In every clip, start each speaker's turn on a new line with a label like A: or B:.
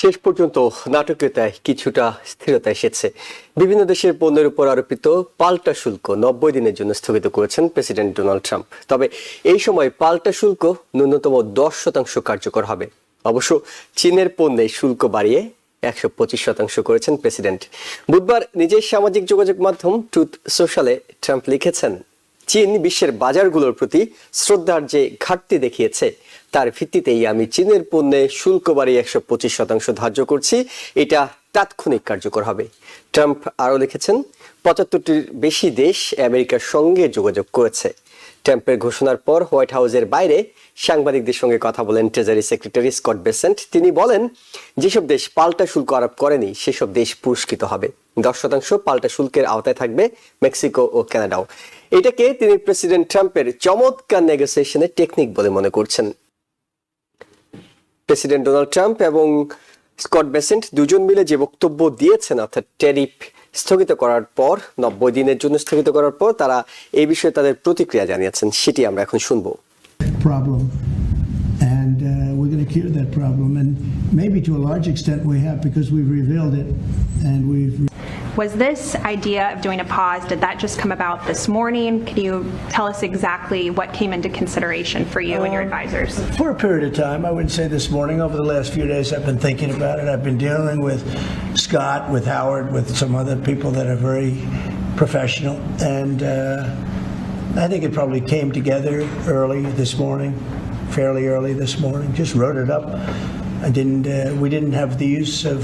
A: শেষ পর্যন্ত নাটকীয়তায় কিছুটা স্থিরতা এসেছে। বিভিন্ন দেশের পণ্যের উপর আরোপিত পাল্টা শুল্ক 90 দিনের জন্য স্থগিত করেছেন প্রেসিডেন্ট ডোনাল্ড ট্রাম্প। তবে এই সময় পাল্টা শুল্ক ন্যূনতম 10% কার্যকর হবে। অবশ্য চীনের পণ্যে শুল্ক বাড়িয়ে 125% করেছেন প্রেসিডেন্ট। বুধবার নিজের সামাজিক যোগাযোগ মাধ্যম ট্রুথ সোশ্যালে ট্রাম্প লিখেছেন, চীন বিশ্বের বাজারগুলোর প্রতি শ্রদ্ধার যে ঘাটতি দেখিয়েছে তার ভিত্তিতেই আমি চীনের পণ্যে শুল্ক বাড়িয়ে 125% ধার্য করছি। এটা তাৎক্ষণিক কার্যকর হবে। ট্রাম্প আরও লিখেছেন, 75টির বেশি দেশ আমেরিকার সঙ্গে যোগাযোগ করেছে। ট্রাম্পের ঘোষণার পর হোয়াইট হাউসের বাইরে সাংবাদিকদের সঙ্গে কথা বলেন ট্রেজারি সেক্রেটারি স্কট বেসেন্ট। তিনি বলেন, যেসব দেশ পাল্টা শুল্ক আরোপ করেনি সেসব দেশ পুরস্কৃত হবে। 10% পাল্টা শুল্কের আওতায় থাকবে মেক্সিকো ও কানাডাও। এটাকে তিনি প্রেসিডেন্ট ট্রাম্পের চমৎকার নেগোসিয়েশনের টেকনিক বলে মনে করছেন। প্রেসিডেন্ট ডোনাল্ড ট্রাম্প এবং স্কট বেসেন্ট দুজন মিলে যে বক্তব্য দিয়েছেন, অর্থাৎ ট্যারিফ স্থগিত করার পর 90 দিনের জন্য স্থগিত করার পর তারা এই বিষয়ে তাদের প্রতিক্রিয়া জানিয়েছেন, সেটি আমরা এখন শুনবো।
B: Problem, and we're going to cure that problem, and maybe to a large extent we have, because we've revealed it, and we've.
C: Was this idea of doing a pause, did that just come about this morning? Can you tell us exactly what came into consideration for you and your advisors?
B: For a period of time, I wouldn't say this morning. Over the last few days, I've been thinking about it. I've been dealing with Scott, with Howard, with some other people that are very professional, and I think it probably came together early this morning, fairly early this morning. Just wrote it up. We didn't have the use of.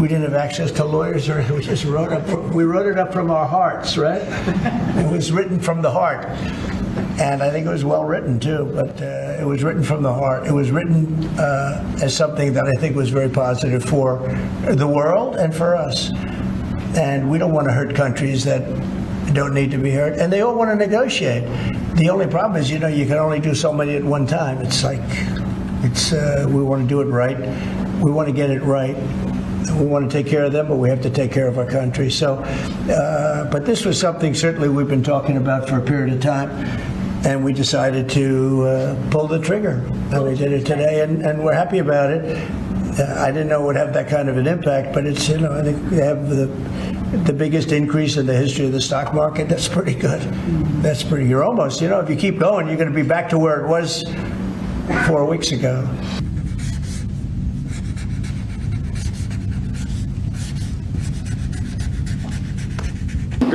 B: We didn't have access to lawyers, or we just wrote it up from our hearts, right? It was written from the heart, and I think it was well written too. But it was written from the heart. It was written as something that I think was very positive for the world and for us. And we don't want to hurt countries that don't need to be hurt, and they all want to negotiate. The only problem is, you can only do so many at one time. We want to do it right. We want to get it right. We want to take care of them, but we have to take care of our country. So, but this was something certainly we've been talking about for a period of time, and we decided to pull the trigger, and we did it today, and we're happy about it. I didn't know it would have that kind of an impact, but it's, I think they have the biggest increase in the history of the stock market. That's pretty good. You're almost, if you keep going, you're going to be back to where it was 4 weeks ago.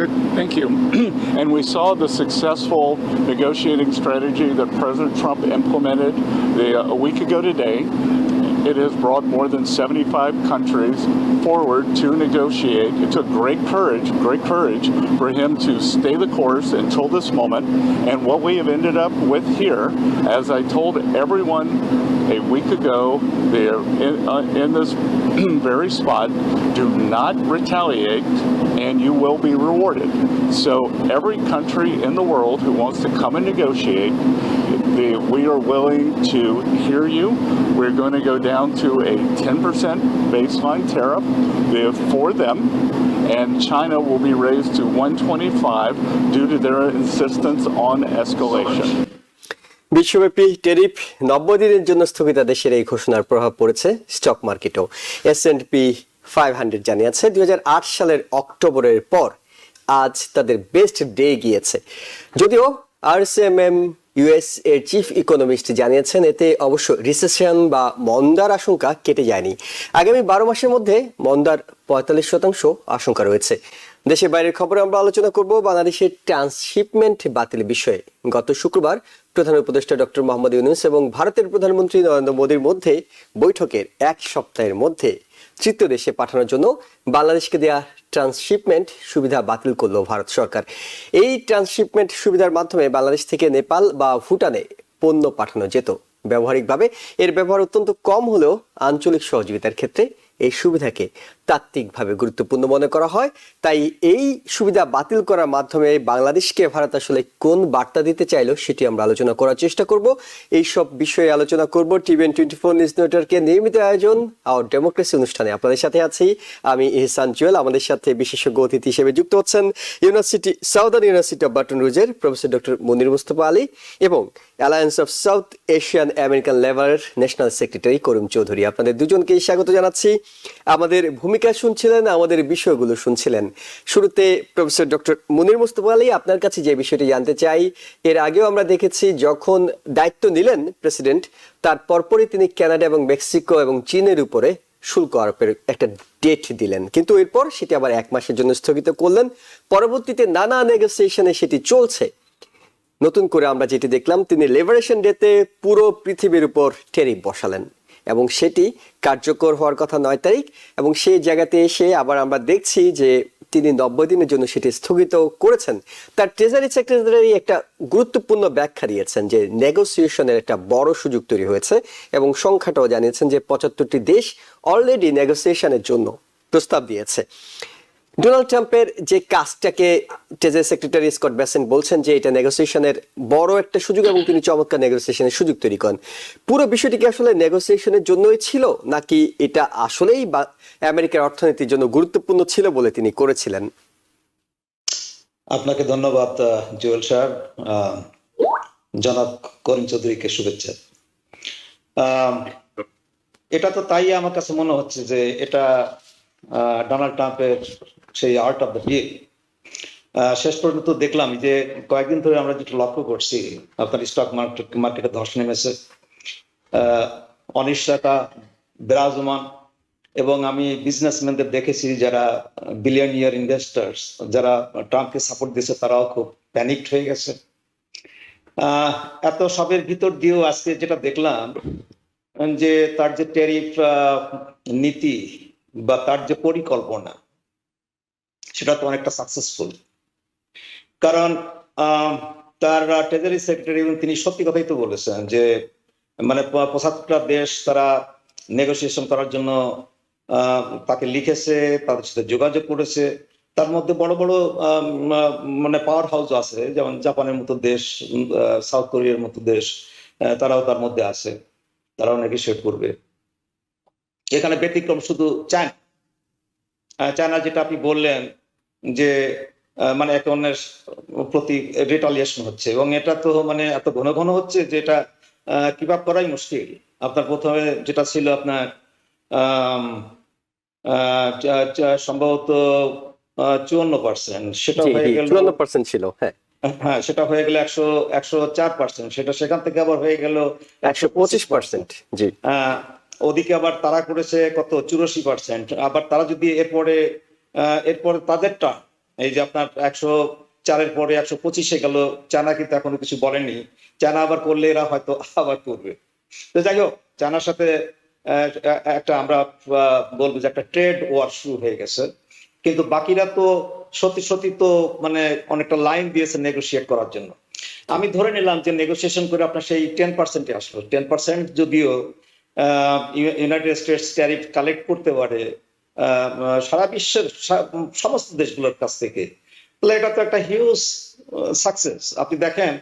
D: Good, thank you. And we saw the successful negotiating strategy that President Trump implemented a week ago today. It has brought more than 75 countries forward to negotiate. It took great courage for him to stay the course until this moment. And what we have ended up with here, as I told everyone a week ago, they're in this very spot, do not retaliate and you will be rewarded. So every country in the world who wants to come and negotiate, we are willing to hear you. We're going to go down to a 10% baseline tariff for them, and China will be raised to 125 due to their insistence on escalation.
A: বিশ্বব্যাপী tariff 90 দিনের জন্য স্থগিতাদেশের এই ঘোষণার প্রভাব পড়েছে stock মার্কেটেও। S&P 500 জানিয়েছে 2008 সালের অক্টোবরের পর আজ তাদের বেস্ট ডে গিয়েছে। যদিও RCMM US এর চিফ ইকোনমিস্ট জানিয়েছেন, এতে অবশ্য রিসেশন বা মন্দার আশঙ্কা কেটে যায়নি। আগামী 12 মাসের মধ্যে মন্দার 45% আশঙ্কা রয়েছে। দেশের বাইরের খবরে আমরা আলোচনা করব বাংলাদেশের ট্রান্সশিপমেন্ট বাতিল বিষয়ে। গত শুক্রবার প্রধান উপদেষ্টা ডক্টর মোহাম্মদ ইউনূস এবং ভারতের প্রধানমন্ত্রী নরেন্দ্র মোদীর মধ্যে বৈঠকের এক সপ্তাহের মধ্যে তৃতীয় দেশে পাঠানোর জন্য বাংলাদেশকে দেয়া ট্রান্সশিপমেন্ট সুবিধা বাতিল করল ভারত সরকার। এই ট্রান্সশিপমেন্ট সুবিধার মাধ্যমে বাংলাদেশ থেকে নেপাল বা ভুটানে পণ্য পাঠানো যেত। ব্যবহারিকভাবে এর ব্যবহার অত্যন্ত কম হলেও আঞ্চলিক সহযোগিতার ক্ষেত্রে এই সুবিধাকে তাত্ত্বিকভাবে গুরুত্বপূর্ণ মনে করা হয়। তাই এই সুবিধা বাতিল করার মাধ্যমে বাংলাদেশকে ভারত আসলে কোন বার্তা দিতে চাইলো সেটি আমরা আলোচনা করার চেষ্টা করব। এই সব বিষয়ে আলোচনা করব TVN24 নিউজ নেটওয়ার্কের নিয়মিত আয়োজন আওয়ার ডেমোক্রেসি অনুষ্ঠানে। আপনাদের সাথে আছি আমি ইহসান জুয়েল। আমাদের সাথে বিশেষজ্ঞ অতিথি হিসেবে যুক্ত হচ্ছেন সাউদার্ন ইউনিভার্সিটি অফ বাটন রুজের প্রফেসর ডক্টর মনির মুস্তফা আলী এবং alliance of South Asian American লেবারের ন্যাশনাল সেক্রেটারি করিম চৌধুরী। আপনাদের দুজনকেই স্বাগত জানাচ্ছি। আমাদের ভূমিকা শুনছিলেন, আমাদের বিষয়গুলো শুনছিলেন। শুরুতে প্রফেসর ডক্টর মনির মুস্তফা আলী, আপনার কাছে যে বিষয়টি জানতে চাই, এর আগেও আমরা দেখেছি যখন দায়িত্ব নিলেন প্রেসিডেন্ট, তার পরপরই তিনি কানাডা এবং মেক্সিকো এবং চীনের উপরে শুল্ক আরোপের একটা ডেট দিলেন, কিন্তু এরপর সেটি আবার 1 মাসের জন্য স্থগিত করলেন। পরবর্তীতে নানা নেগোসিয়েশনে সেটি চলছে। নতুন করে আমরা যেটি দেখলাম, তিনি লিবারেশন ডেতে পুরো পৃথিবীর উপর ট্যারিফ বসালেন এবং সেটি কার্যকর হওয়ার কথা 9 তারিখ, এবং সেই জায়গাতে এসে আবার আমরা দেখছি যে তিনি 90 দিনের জন্য সেটি স্থগিত করেছেন। তার ট্রেজারি সেক্রেটারি একটা গুরুত্বপূর্ণ ব্যাখ্যা দিয়েছেন যে নেগোসিয়েশনের একটা বড় সুযোগ তৈরি হয়েছে এবং সংখ্যাটাও জানিয়েছেন যে 75টি দেশ অলরেডি নেগোসিয়েশনের জন্য প্রস্তাব দিয়েছে। ডোনাল্ড ট্রাম্পের যে কাজটাকে ট্রেজারি সেক্রেটারি স্কট বেসেন্ট বলছেন যে এটা নেগোসিয়েশনের বড় একটা সুযোগ এবং তিনি চমৎকার নেগোসিয়েশনের সুযোগ তৈরি করেন। পুরো বিষয়টি কি আসলে নেগোসিয়েশনের জন্যই ছিল, নাকি এটা আসলেই আমেরিকার অর্থনীতির জন্য গুরুত্বপূর্ণ ছিল বলে তিনি করেছিলেন?
E: আপনাকে ধন্যবাদ জুয়েল সাহেব, জনাব করিম চৌধুরীকে শুভেচ্ছা। এটা তো তাই আমার কাছে মনে হচ্ছে যে এটা ডোনাল্ড ট্রাম্পের সেই আর্ট অফ দ্য ডিল। শেষ পর্যন্ত দেখলাম যে কয়েকদিন ধরে আমরা যেটা লক্ষ্য করছি, আপনার স্টক মার্কেটে ধস নেমেছে, অনিশ্চয়তা বিরাজমান, এবং আমি বিজনেসম্যানদের দেখেছি যারা বিলিয়নিয়ার ইনভেস্টার্স যারা ট্রাম্পকে সাপোর্ট দিয়েছে তারাও খুব প্যানিকড হয়ে গেছে। এত সবের ভিতর দিয়েও আজকে যেটা দেখলাম যে তার যে ট্যারিফ নীতি বা তার যে পরিকল্পনা সেটা তো অনেকটা সাকসেসফুল, কারণ তার ট্রেজারি সেক্রেটারি তিনি সত্যি কথাই তো বলেছেন যে মানে 75টা দেশ তারা নেগোসিয়েশন করার জন্য তাকে লিখেছে, তাদের সাথে যোগাযোগ করেছে। তার মধ্যে বড় বড় মানে পাওয়ার হাউস আছে, যেমন জাপানের মতো দেশ, সাউথ কোরিয়ার মতো দেশ, তারাও তার মধ্যে আছে, তারাও নেগোসিয়েট করবে। এখানে ব্যতিক্রম শুধু চায়না, যেটা আপনি বললেন যে মানে এক অন্যের প্রতি রিটালিয়েশন হচ্ছে, এবং এটা তো মানে এত ঘন ঘন হচ্ছে যে এটা কিভাবে করাই মুশকিল। আপনার প্রথমে যেটা ছিল আপনার সম্ভবত 54%, সেটা হয়ে গেল
A: 54% ছিল, হ্যাঁ,
E: সেটা হয়ে গেল 104%, সেটা সেখান থেকে আবার হয়ে গেল
A: 125%। জি,
E: ওদিকে আবার তারা করেছে কত 84%। আবার তারা যদি এরপরে তাদেরটা এই যে আপনার 104-এর পরে 125-এ গেল, চায়না কিন্তু এখনো কিছু বলেনি। চায়না আবার করলে এরা হয়তো আবার করবে। তো যাই হোক, চায়নার সাথে একটা আমরা বলবো যে একটা ট্রেড ওয়ার শুরু হয়ে গেছে, কিন্তু বাকিরা তো সত্যি সত্যি তো মানে অনেকটা লাইন দিয়েছে নেগোসিয়েট করার জন্য। আমি ধরে নিলাম যে নেগোসিয়েশন করে আপনার সেই 10%-এ আসলো। 10% যদিও ইউনাইটেড স্টেটস ট্যারিফ কালেক্ট করতে পারে সারা বিশ্বের সমস্ত দেশগুলোর কাছ থেকে, তাহলে এটা তো একটা হিউজ সাকসেস। আপনি দেখেন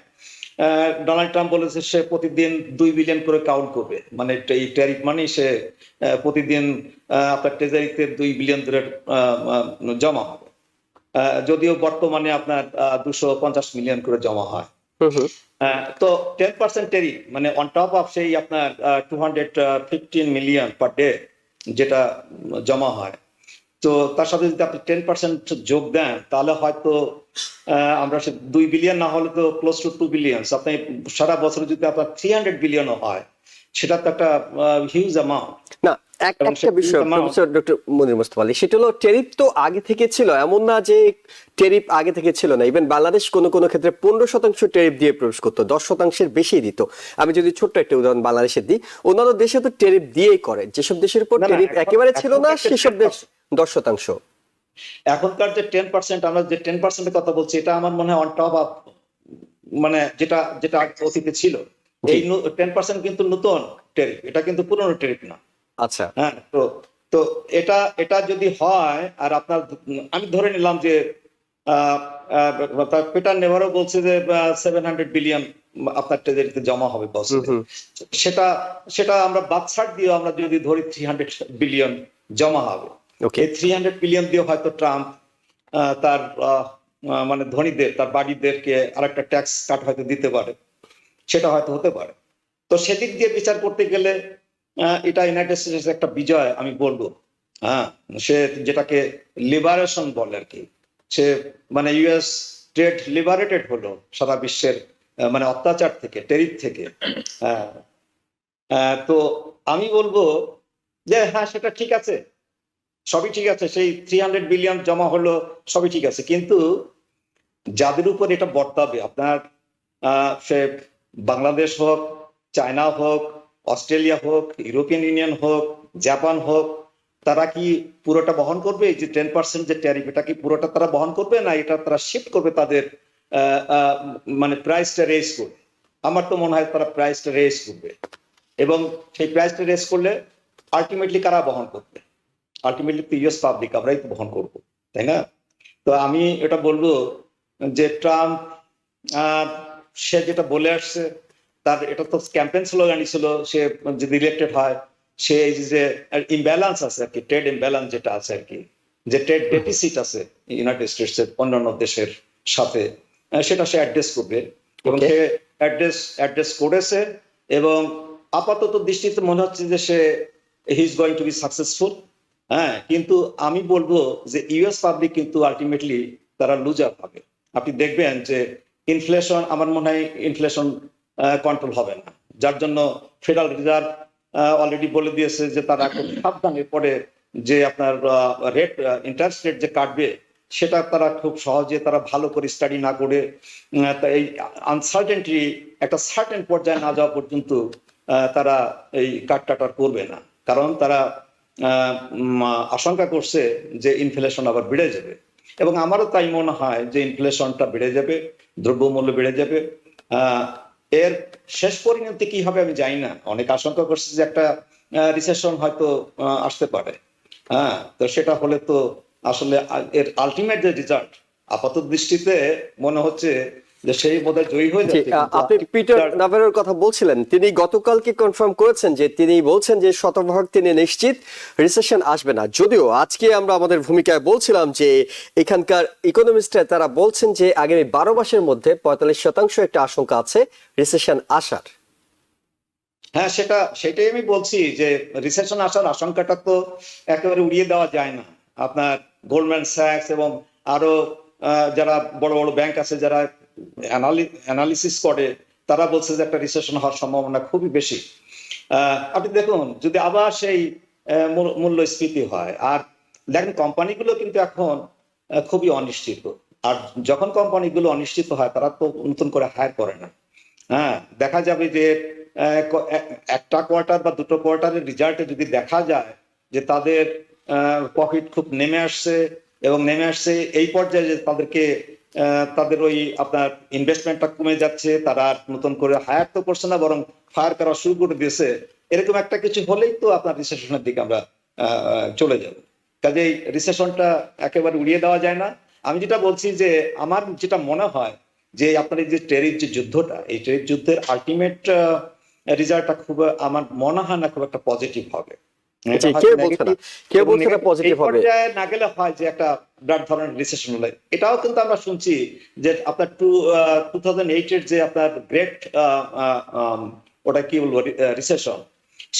E: ডোনাল্ড ট্রাম্প বলেছে সে প্রতিদিন 2 বিলিয়ন করে কাউন্ট করবে, মানে এই ট্যারিফ মানে সে প্রতিদিন আপনার ট্রেজারিতে 2 বিলিয়ন ধরে জমা হবে, যদিও বর্তমানে আপনার 250 মিলিয়ন করে জমা হয়। তো 10% ট্যারিফ মানে অন টপ অফ সেই আপনার 215 মিলিয়ন পার ডে যেটা জমা হয়, তো তার সাথে যদি আপনি 10% যোগ দেন তাহলে হয়তো আমরা 2 বিলিয়ন না হলে তো ক্লোজ টু 2 বিলিয়ন। আপনি সারা বছরে যদি আপনার 300 বিলিয়নও হয়, সেটা তো একটা হিউজ অ্যামাউন্ট
A: না। একটা বিষয় প্রফেসর ডক্টর মনির মুস্তফা আলী, সেটা হলো ট্যারিফ তো আগে থেকে ছিল, এমন না যে ট্যারিফ আগে থেকে ছিল না। ইভেন বাংলাদেশ কোনো কোনো ক্ষেত্রে 15% ট্যারিফ দিয়ে প্রবেশ করতো, 10%-এর বেশি দিত। আমি যদি ছোট্ট একটা উদাহরণ বাংলাদেশের দিই, অন্যান্য দেশে তো ট্যারিফ দিয়েই করে, যেসব দেশের উপর ট্যারিফ একেবারে ছিল না সেসব দেশ 10%।
E: এখনকার যে 10%, আমরা যে 10%-এর কথা বলছি, এটা আমার মনে হয় অন টপ অফ মানে যেটা যেটা অতীতে ছিল। এই 10% কিন্তু নতুন ট্যারিফ, এটা কিন্তু পুরনো ট্যারিফ না।
A: আচ্ছা,
E: হ্যাঁ, তো তো এটা যদি হয়, আর আপনার আমি ধরে নিলাম যে পিটার নেভারও বলছে যে 700 বিলিয়ন আপনার ট্রেজারিতে জমা হবে বছরে। সেটা আমরা বাদশাট দিয়ে আমরা যদি ধরি 300 বিলিয়ন জমা হবে,
A: Okay.
E: এই 300 বিলিয়ন দিয়ে হয়তো ট্রাম্প তার মানে ধনীদের, তার বাড়িদেরকে আরেকটা ট্যাক্স কাট হয়তো দিতে পারে, সেটা হয়তো হতে পারে। তো সেদিক দিয়ে বিচার করতে গেলে এটা ইউনাইটেড স্টেটস একটা বিজয় আমি বলবো। হ্যাঁ, সে যেটাকে লিবারেশন বলে আর কি, সে মানে ইউএস ট্রেড লিবারেটেড হলো সারা বিশ্বের মানে অত্যাচার থেকে, টেরিফ থেকে। তো আমি বলবো যে হ্যাঁ, সেটা ঠিক আছে, সবই ঠিক আছে, সেই 300 বিলিয়ন জমা হলো, সবই ঠিক আছে, কিন্তু যাদের উপর এটা বর্তাবে, আপনার সে বাংলাদেশ হোক, চায়না হোক, অস্ট্রেলিয়া হোক, ইউরোপিয়ান ইউনিয়ন হোক, জাপান হোক, তারা কি পুরোটা বহন করবে? এই যে 10% যে ট্যারিফ, এটা কি পুরোটা তারা বহন করবে, না এটা তারা শিফট করবে তাদের মানে প্রাইসটা রেজ করবে? আমার তো মনে হয় তারা প্রাইসটা রেজ করবে, এবং সেই প্রাইসটা রেজ করলে আলটিমেটলি কারা বহন করবে? আলটিমেটলি তো ইউএস পাবলিক, আমরাই তো বহন করবো, তাই না? তো আমি এটা বলবো যে ট্রাম্প সে যেটা বলে আসছে, তার এটা তো ক্যাম্পেইন স্লোগানই ছিল, সে যদি ইলেক্টেড হয়, সে এই যে ইমব্যালেন্স আছে আর কি, ট্রেড ইমব্যালেন্স যেটা আছে আর কি, যে ট্রেড ডেফিসিট আছে ইউনাইটেড স্টেটস এর অন্যান্য দেশের সাথে, সেটা সে অ্যাড্রেস করবে, এবং সে অ্যাড্রেস করেছে, এবং আপাতত দৃষ্টিতে মনে হচ্ছে যে সে he is going to be successful. হ্যাঁ, কিন্তু আমি বলবো যে ইউএস পাবলিক কিন্তু আলটিমেটলি তারা লুজার হবে। আপনি দেখবেন যে ইনফ্লেশন, আমার মনে হয় ইনফ্লেশন কন্ট্রোল হবে না, যার জন্য ফেডারেল রিজার্ভ অলরেডি বলে দিয়েছে যে তারা খুব সাবধানে পড়ে যে আপনার রেট, ইন্টারেস্ট রেট যে কাটবে, সেটা তারা খুব সহজে তারা ভালো করে স্টাডি না করে, এই আনসার্টেনটি একটা সার্টেন পর্যায়ে না যাওয়া পর্যন্ত তারা এই কাটার করবে না, কারণ তারা আশঙ্কা করছে যে ইনফ্লেশন আবার বেড়ে যাবে। এবং আমারও তাই মনে হয় যে ইনফ্লেশনটা বেড়ে যাবে, দ্রব্যমূল্য বেড়ে যাবে। এর শেষ পরিণতি কি হবে আমি জানি না। অনেক আশঙ্কা করছে যে একটা রিসেশন হয়তো আসতে পারে। হ্যাঁ, তো সেটা হলে তো আসলে এর আলটিমেট যে রেজাল্ট আপাতত দৃষ্টিতে মনে হচ্ছে যে সেই বোধহয় জয়ী হয়ে যাচ্ছে।
A: আপনি পিটার নাভারোর কথা বলছিলেন, তিনি গতকালকে কনফার্ম করেছেন যে তিনি বলছেন যে শতভাগ তিনি নিশ্চিত রিসেশন আসবে না। যদিও আজকে আমরা আমাদের ভূমিকায় বলছিলাম যে এখানকার ইকোনমিস্টরা তারা বলছেন যে আগামী 12 মাসের মধ্যে 45% একটা আশঙ্কা আছে রিসেশন আসার।
E: হ্যাঁ, সেটাই আমি বলছি যে রিসেশন আসার আশঙ্কাটা তো একেবারে উড়িয়ে দেওয়া যায় না। আপনার গোল্ডম্যান স্যাক্স এবং আরো যারা বড় বড় ব্যাংক আছে, যারা অ্যানালিসিস করে, তারা বলছে যে একটা রিসেশন হওয়ার সম্ভাবনা খুবই বেশি। আপনি দেখুন, যদি আবার সেই মূল্যস্ফীতি হয়, আর দেখেন কোম্পানিগুলো কিন্তু এখন খুবই অনিশ্চিত, আর যখন কোম্পানিগুলো অনিশ্চিত হয় তারা তো নতুন করে হায়ার করে না। হ্যাঁ, দেখা যাবে যে একটা কোয়ার্টার বা দুটো কোয়ার্টারের রেজাল্টে যদি দেখা যায় যে তাদের প্রফিট খুব নেমে আসছে, এবং নেমে আসছে এই পর্যায়ে যে তাদেরকে তাদের ওই আপনার ইনভেস্টমেন্টটা কমে যাচ্ছে, তারা নতুন করে হায়ার তো করছে না, বরং ফায়ার করা শুরু করে দিয়েছে, এরকম একটা কিছু হলেই তো আপনার রিসেশনের দিকে আমরা চলে যাব। কাজেই রিসেশনটা একেবারে উড়িয়ে দেওয়া যায় না। আমি যেটা বলছি যে আমার যেটা মনে হয় যে আপনার এই যে টেরিফ যে যুদ্ধটা, এই টেরিফ যুদ্ধের আলটিমেট রেজাল্টটা খুব আমার মনে হয় না খুব একটা পজিটিভ হবে। না গেলে হয় যে একটা বিরাট ধরনের রিসেশন হলে, এটাও কিন্তু আমরা শুনছি যে আপনার 2008 এর যে আপনার গ্রেট ওটা কি বলবো রিসেশন,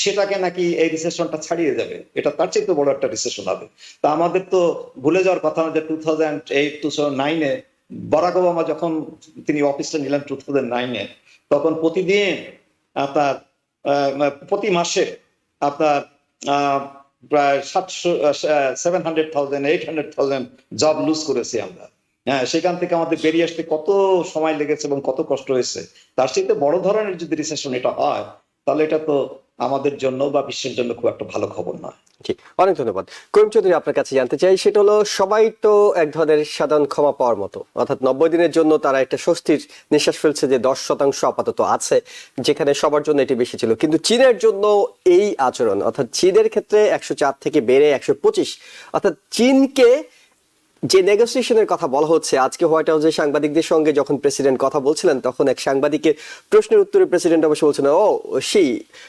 E: সেটাকে নাকি এই রিসেশনটা ছাড়িয়ে যাবে, এটা তার চেয়ে বড় একটা রিসেশন হবে। তা আমাদের তো ভুলে যাওয়ার কথা না যে 2008-2009-এ বারাক ওবামা যখন তিনি অফিসটা নিলেন 2009-এ, তখন প্রতিদিন আপনার প্রতি মাসে আপনার প্রায় 700,000-800,000 জব লুজ করেছি আমরা। হ্যাঁ, সেখান থেকে আমাদের বেরিয়ে আসতে কত সময় লেগেছে এবং কত কষ্ট হয়েছে। তার সাথে বড় ধরনের যদি রিসেশন এটা হয়, তাহলে এটা তো আমাদের জন্য বা বিশ্বের জন্য খুব একটা ভালো খবর নয়।
A: জি, অনেক ধন্যবাদ। করিম চৌধুরী, আপনার কাছে জানতে চাই, সেটা হলো সবাই তো এক ধরনের সাধারণ ক্ষমা পাওয়ার মতো, অর্থাৎ 90 দিনের জন্য তারা একটা স্বস্তির নিঃশ্বাস ফেলছে যে 10% আপাতত আছে, যেখানে সবার জন্য এটি বেশি ছিল। কিন্তু চীনের জন্য এই আচরণ, অর্থাৎ চীনের ক্ষেত্রে 104 থেকে বেড়ে 125, অর্থাৎ চীনকে যে নেগোসিয়েশনের কথা বলা হচ্ছে, আজকে হোয়াইট হাউসে সাংবাদিকদের সঙ্গে যখন প্রেসিডেন্ট কথা বলছিলেন, তখন এক সাংবাদিকের প্রশ্নের উত্তরে প্রেসিডেন্ট অবশ্য বলছেন, ও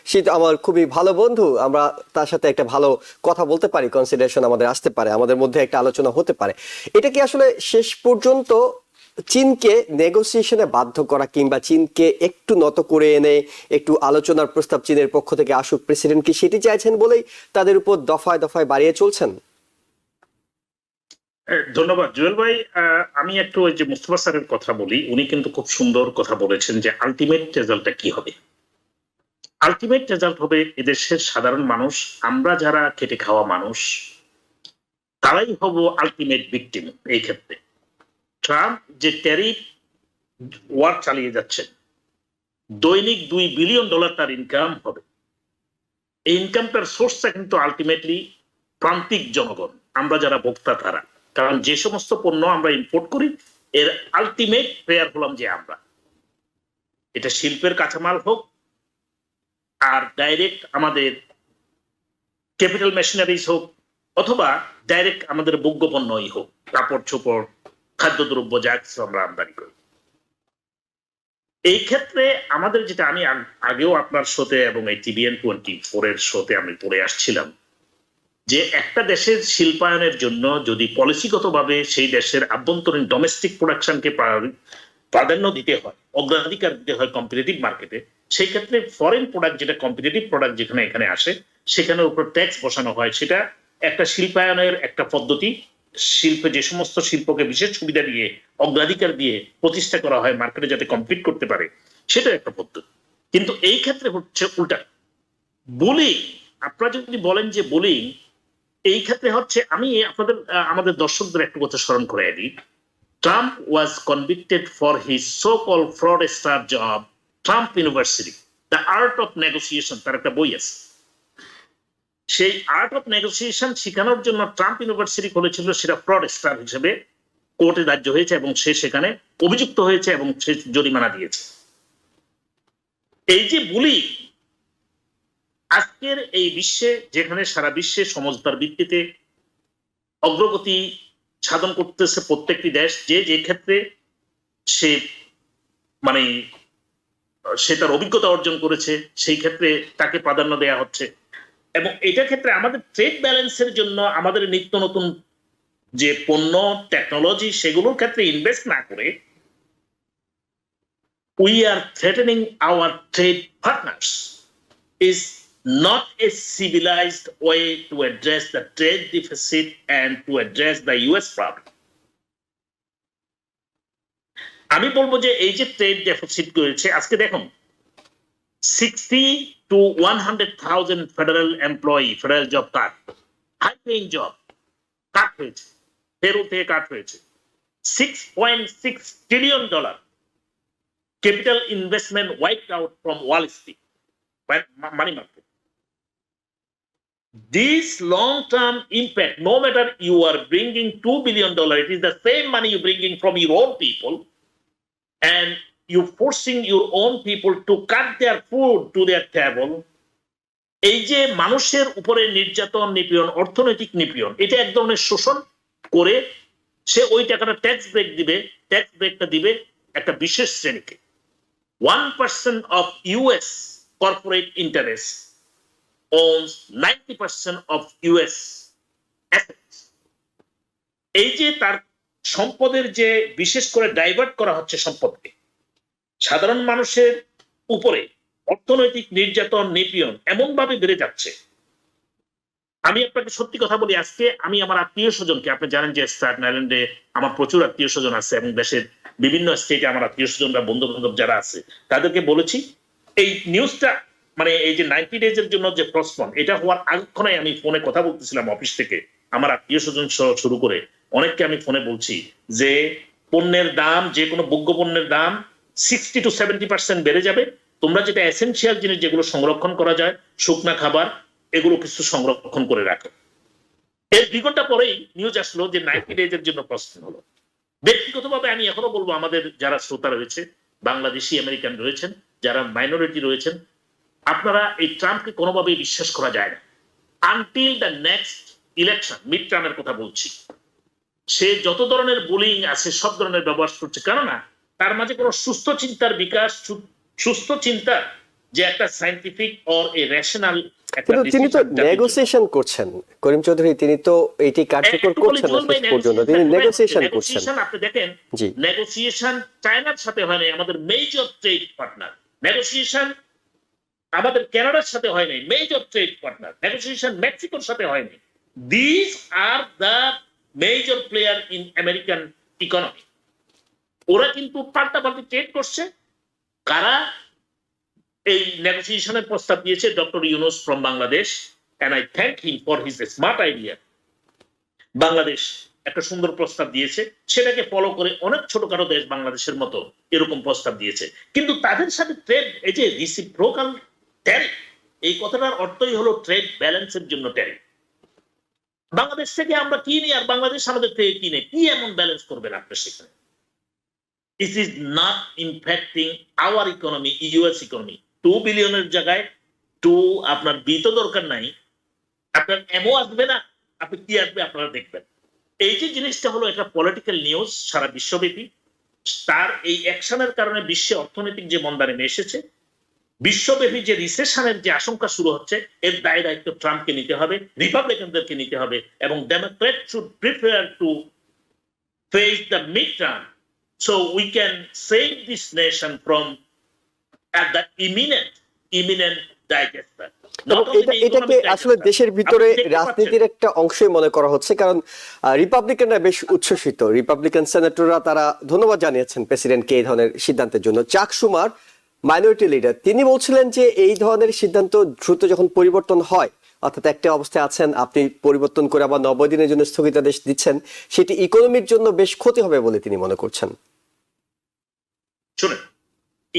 A: সে তো আমার খুবই ভালো বন্ধু, আমরা তার সাথে একটা ভালো কথা বলতে পারি, কনসিডারেশন আমাদের আসতে পারে, আমাদের মধ্যে একটা আলোচনা হতে পারে। এটা কি আসলে শেষ পর্যন্ত চীনকে নেগোসিয়েশনে বাধ্য করা কিংবা চীনকে একটু নত করে এনে একটু আলোচনার প্রস্তাব চীনের পক্ষ থেকে আসুক, প্রেসিডেন্ট কি সেটি চাইছেন বলেই তাদের উপর দফায় দফায় বাড়িয়ে চলছেন?
F: ধন্যবাদ জুয়েল ভাই। আমি একটু ওই যে মুস্তফা স্যারের কথা বলি, উনি কিন্তু খুব সুন্দর কথা বলেছেন যে আলটিমেট রেজাল্টটা কি হবে। আলটিমেট রেজাল্ট হবে এদেশের সাধারণ মানুষ, আমরা যারা খেটে খাওয়া মানুষ, তারাই হব আলটিমেট ভিকটিম। এই ক্ষেত্রে ট্রাম্প যে ট্যারিফ ওয়ার চালিয়ে যাচ্ছেন, দৈনিক $2 বিলিয়ন তার ইনকাম হবে। এই ইনকামটার সোর্সটা কিন্তু আলটিমেটলি প্রান্তিক জনগণ, আমরা যারা ভোক্তা তারা। কারণ যে সমস্ত পণ্য আমরা ইম্পোর্ট করি, এর আলটিমেট প্লেয়ার হলাম যে আমরা। এটা শিল্পের কাঁচামাল হোক, আর ডাইরেক্ট আমাদের ক্যাপিটাল মেশিনারিজ হোক, অথবা ডাইরেক্ট আমাদের ভোগ্য পণ্যই হোক, কাপড় চোপড়, খাদ্যদ্রব্য, যা কিছু আমরা আমদানি করি। এই ক্ষেত্রে আমাদের যেটা, আমি আগেও আপনার শোতে এবং এই TVN 24 এর শোতে আমি পড়ে আসছিলাম, যে একটা দেশের শিল্পায়নের জন্য যদি পলিসিগতভাবে সেই দেশের আভ্যন্তরীণ ডোমেস্টিক প্রোডাকশনকে প্রাধান্য দিতে হয়, অগ্রাধিকার দিতে হয় কম্পিটিটিভ মার্কেটে, সেই ক্ষেত্রে ফরেন প্রোডাক্ট যেটা কম্পিটিটিভ প্রোডাক্ট যেখানে এখানে আসে, সেখানে উপর ট্যাক্স বসানো হয়। সেটা একটা শিল্পায়নের একটা পদ্ধতি। শিল্পে যে সমস্ত শিল্পকে বিশেষ সুবিধা দিয়ে, অগ্রাধিকার দিয়ে প্রতিষ্ঠা করা হয় মার্কেটে যাতে কম্পিট করতে পারে, সেটা একটা পদ্ধতি। কিন্তু এই ক্ষেত্রে হচ্ছে উল্টা বুলিং। আপনারা যদি বলেন যে বুলিং, এই ক্ষেত্রে হচ্ছে, আমি আমাদের দর্শকদের একটু কথা স্মরণ করে দিই। Trump was convicted for his so-called fraudster job, Trump University, The Art of Negotiation, তার একটা বই আছে। সেই আর্ট অফ নেগোসিয়েশন শেখানোর জন্য ট্রাম্প ইউনিভার্সিটি খুলেছিল, সেটা ফ্রডস্টার হিসেবে কোর্টে দাহ্য হয়েছে এবং সে সেখানে অভিযুক্ত হয়েছে এবং সে জরিমানা দিয়েছে। এই যে বুলি, আজকের এই বিশ্বে, যেখানে সারা বিশ্বে সমঝদার ভিত্তিতে অগ্রগতি সাধন করতেছে প্রত্যেকটি দেশ, যে ক্ষেত্রে সে মানে সে তার অভিজ্ঞতা অর্জন করেছে, সেই ক্ষেত্রে তাকে প্রাধান্য দেওয়া হচ্ছে। এবং এটা ক্ষেত্রে আমাদের ট্রেড ব্যালেন্সের জন্য আমাদের নিত্য নতুন যে পণ্য টেকনোলজি, সেগুলোর ক্ষেত্রে ইনভেস্ট না করে we are threatening our trade partners is not a civilized way to address the trade deficit and to address the US problem. আমি বলবো যে এই যে ট্রেড ডেফিসিট করেছে, আজকে দেখুন 60 to 100,000 federal employee, federal job cut, high paying job cut হয়েছে, পেরো থেকে কাট হয়েছে। $6.6 trillion capital investment wiped out from Wall Street, money market. This long-term impact, no matter you are bringing $2 billion, it is the same money you're bringing from your own people, and you're forcing your own people to cut their food to their table. এই যে মানুষের উপরে নির্যাতন, নিপীড়ন, অর্থনৈতিক নিপীড়ন, এটা এক ধরনের শোষণ করে সে ওই টাকাটা ট্যাক্স ব্রেক দিবে। ট্যাক্স ব্রেকটা দিবে একটা বিশেষ শ্রেণীকে। 1% of US corporate interest owns 90% of US assets. এই যে তার সম্পদের যে বিশেষ করে ডাইভার্ট করা হচ্ছে সম্পদকে, সাধারণ মানুষের উপরে অর্থনৈতিক নির্যাতন, নিপীড়ন এমন ভাবে বেড়ে যাচ্ছে। আমি আপনাকে সত্যি কথা বলি, আজকে আমি আমার আত্মীয় স্বজনকে, আপনি জানেন যে স্ট্যাটেন আইল্যান্ডে আমার প্রচুর আত্মীয় স্বজন আছে এবং দেশের বিভিন্ন স্টেটে আমার আত্মীয় স্বজনরা, বন্ধু বান্ধব যারা আছে, তাদেরকে বলেছি এই নিউজটা, মানে এই যে 90 ডেজের জন্য যে প্রশ্ন, এটা হওয়ার আগক্ষণে আমি ফোনে কথা বলতেছিলাম অফিস থেকে, আমার আত্মীয় স্বজন শুরু করে অনেককে আমি ফোনে বলছি যে পণ্যের দাম, যে কোনো ভোগ্য পণ্যের দাম 60 to 70% বেড়ে যাবে, তোমরা যেটা এসেনশিয়াল জিনিস যেগুলো সংরক্ষণ করা যায়, শুকনা খাবার, এগুলো কিছু সংরক্ষণ করে রাখো। এর 2 ঘন্টা পরেই নিউজ আসলো যে 90 ডেজের জন্য প্রস্তুত হলো। ব্যক্তিগতভাবে আমি এখনো বলবো, আমাদের যারা শ্রোতা রয়েছে, বাংলাদেশি আমেরিকান রয়েছেন, যারা মাইনরিটি রয়েছেন, আপনারা এই ট্রাম্পকে কোনোভাবেই বিশ্বাস করা যায় না। Until the next election, mid টার্মের কথা বলছি, সে যত ধরনের বুলিং আছে সব ধরনের ব্যবহার করছে, কেননা তার মাঝে কোনো সুস্থ চিন্তার বিকাশ, সুস্থ চিন্তা যে একটা সায়েন্টিফিক অর এ রেশনাল
A: কিন্তু তিনি তো নেগোসিয়েশন করছেন, করিম চৌধুরী, তিনি তো এইটি কার্যকর করছেন না শেষ পর্যন্ত, তিনি নেগোসিয়েশন করছেন।
F: আপনি দেখেন,
A: জি।
F: নেগোসিয়েশন চায়নার সাথে হয় নাই, আমাদের মেজর ট্রেড পার্টনার। নেগোসিয়েশন আমাদের কানাডার সাথে হয় নাই, মেজর ট্রেড পার্টনার। নেগোসিয়েশন মেক্সিকোর সাথে হয় নাই। This are the major player in American economy. ওরা কিন্তু পাল্টাপাল্টি ট্রেড করছে। কারা এই নেগোসিয়েশনের প্রস্তাব দিয়েছে? Doctor Yunus from Bangladesh, and I thank him for his smart idea. Bangladesh একটা সুন্দর প্রস্তাব দিয়েছে, সেটাকে ফলো করে অনেক ছোটখাটো দেশ বাংলাদেশের মতো এরকম প্রস্তাব দিয়েছে। কিন্তু তাদের সাথে ট্রেড, এই যে রিসিপ্রোকাল ট্যারিফ, এই কথাটার অর্থই হলো ট্রেড ব্যালেন্সের জন্য ট্যারিফ। বাংলাদেশ থেকে আমরা কিনি আর বাংলাদেশ আমাদের থেকে কিনে, কি এমন ব্যালেন্স করবেন আপনি সেখানে? It is not impacting our economy, US economy. 2 বিলিয়নের জায়গায় 2 আপনার বি তো দরকার নাই, আপনার এমও আসবে না, আপনি কি আসবে আপনারা দেখবেন। এই যে জিনিসটা হলো, এটা পলিটিক্যাল নিউজ সারা বিশ্বব্যাপী। তার এই অ্যাকশনের কারণে বিশ্বে অর্থনৈতিক যে মন্দা নেমে এসেছে, বিশ্বব্যাপী যে রিসেশনের যে আশঙ্কা শুরু হচ্ছে, এর দায় দায়িত্ব ট্রাম্পকে নিতে হবে, রিপাবলিকানদেরকে নিতে হবে, এবং Democrat should prepare to face the mid term so we can save this nation from at the imminent disaster.
A: এবং এটাকে আসলে দেশের ভিতরে রাজনীতির একটা অংশই মনে করা হচ্ছে, কারণ রিপাবলিকানরা বেশ উচ্ছ্বসিত। রিপাবলিকান সেনেটররা তারা ধন্যবাদ জানিয়েছেন প্রেসিডেন্টকে এই ধরনের সিদ্ধান্তের জন্য। চাক সুমার, মাইনরিটি লিডার, তিনি বলছিলেন যে এই ধরনের সিদ্ধান্ত দ্রুত যখন পরিবর্তন হয়, অর্থাৎ একটা অবস্থায় আছেন, আপনি পরিবর্তন করে আবার 90 দিনের জন্য স্থগিতাদেশ দিচ্ছেন, সেটি ইকোনমির জন্য বেশ ক্ষতি হবে বলে তিনি মনে করছেন।
F: শুনেন,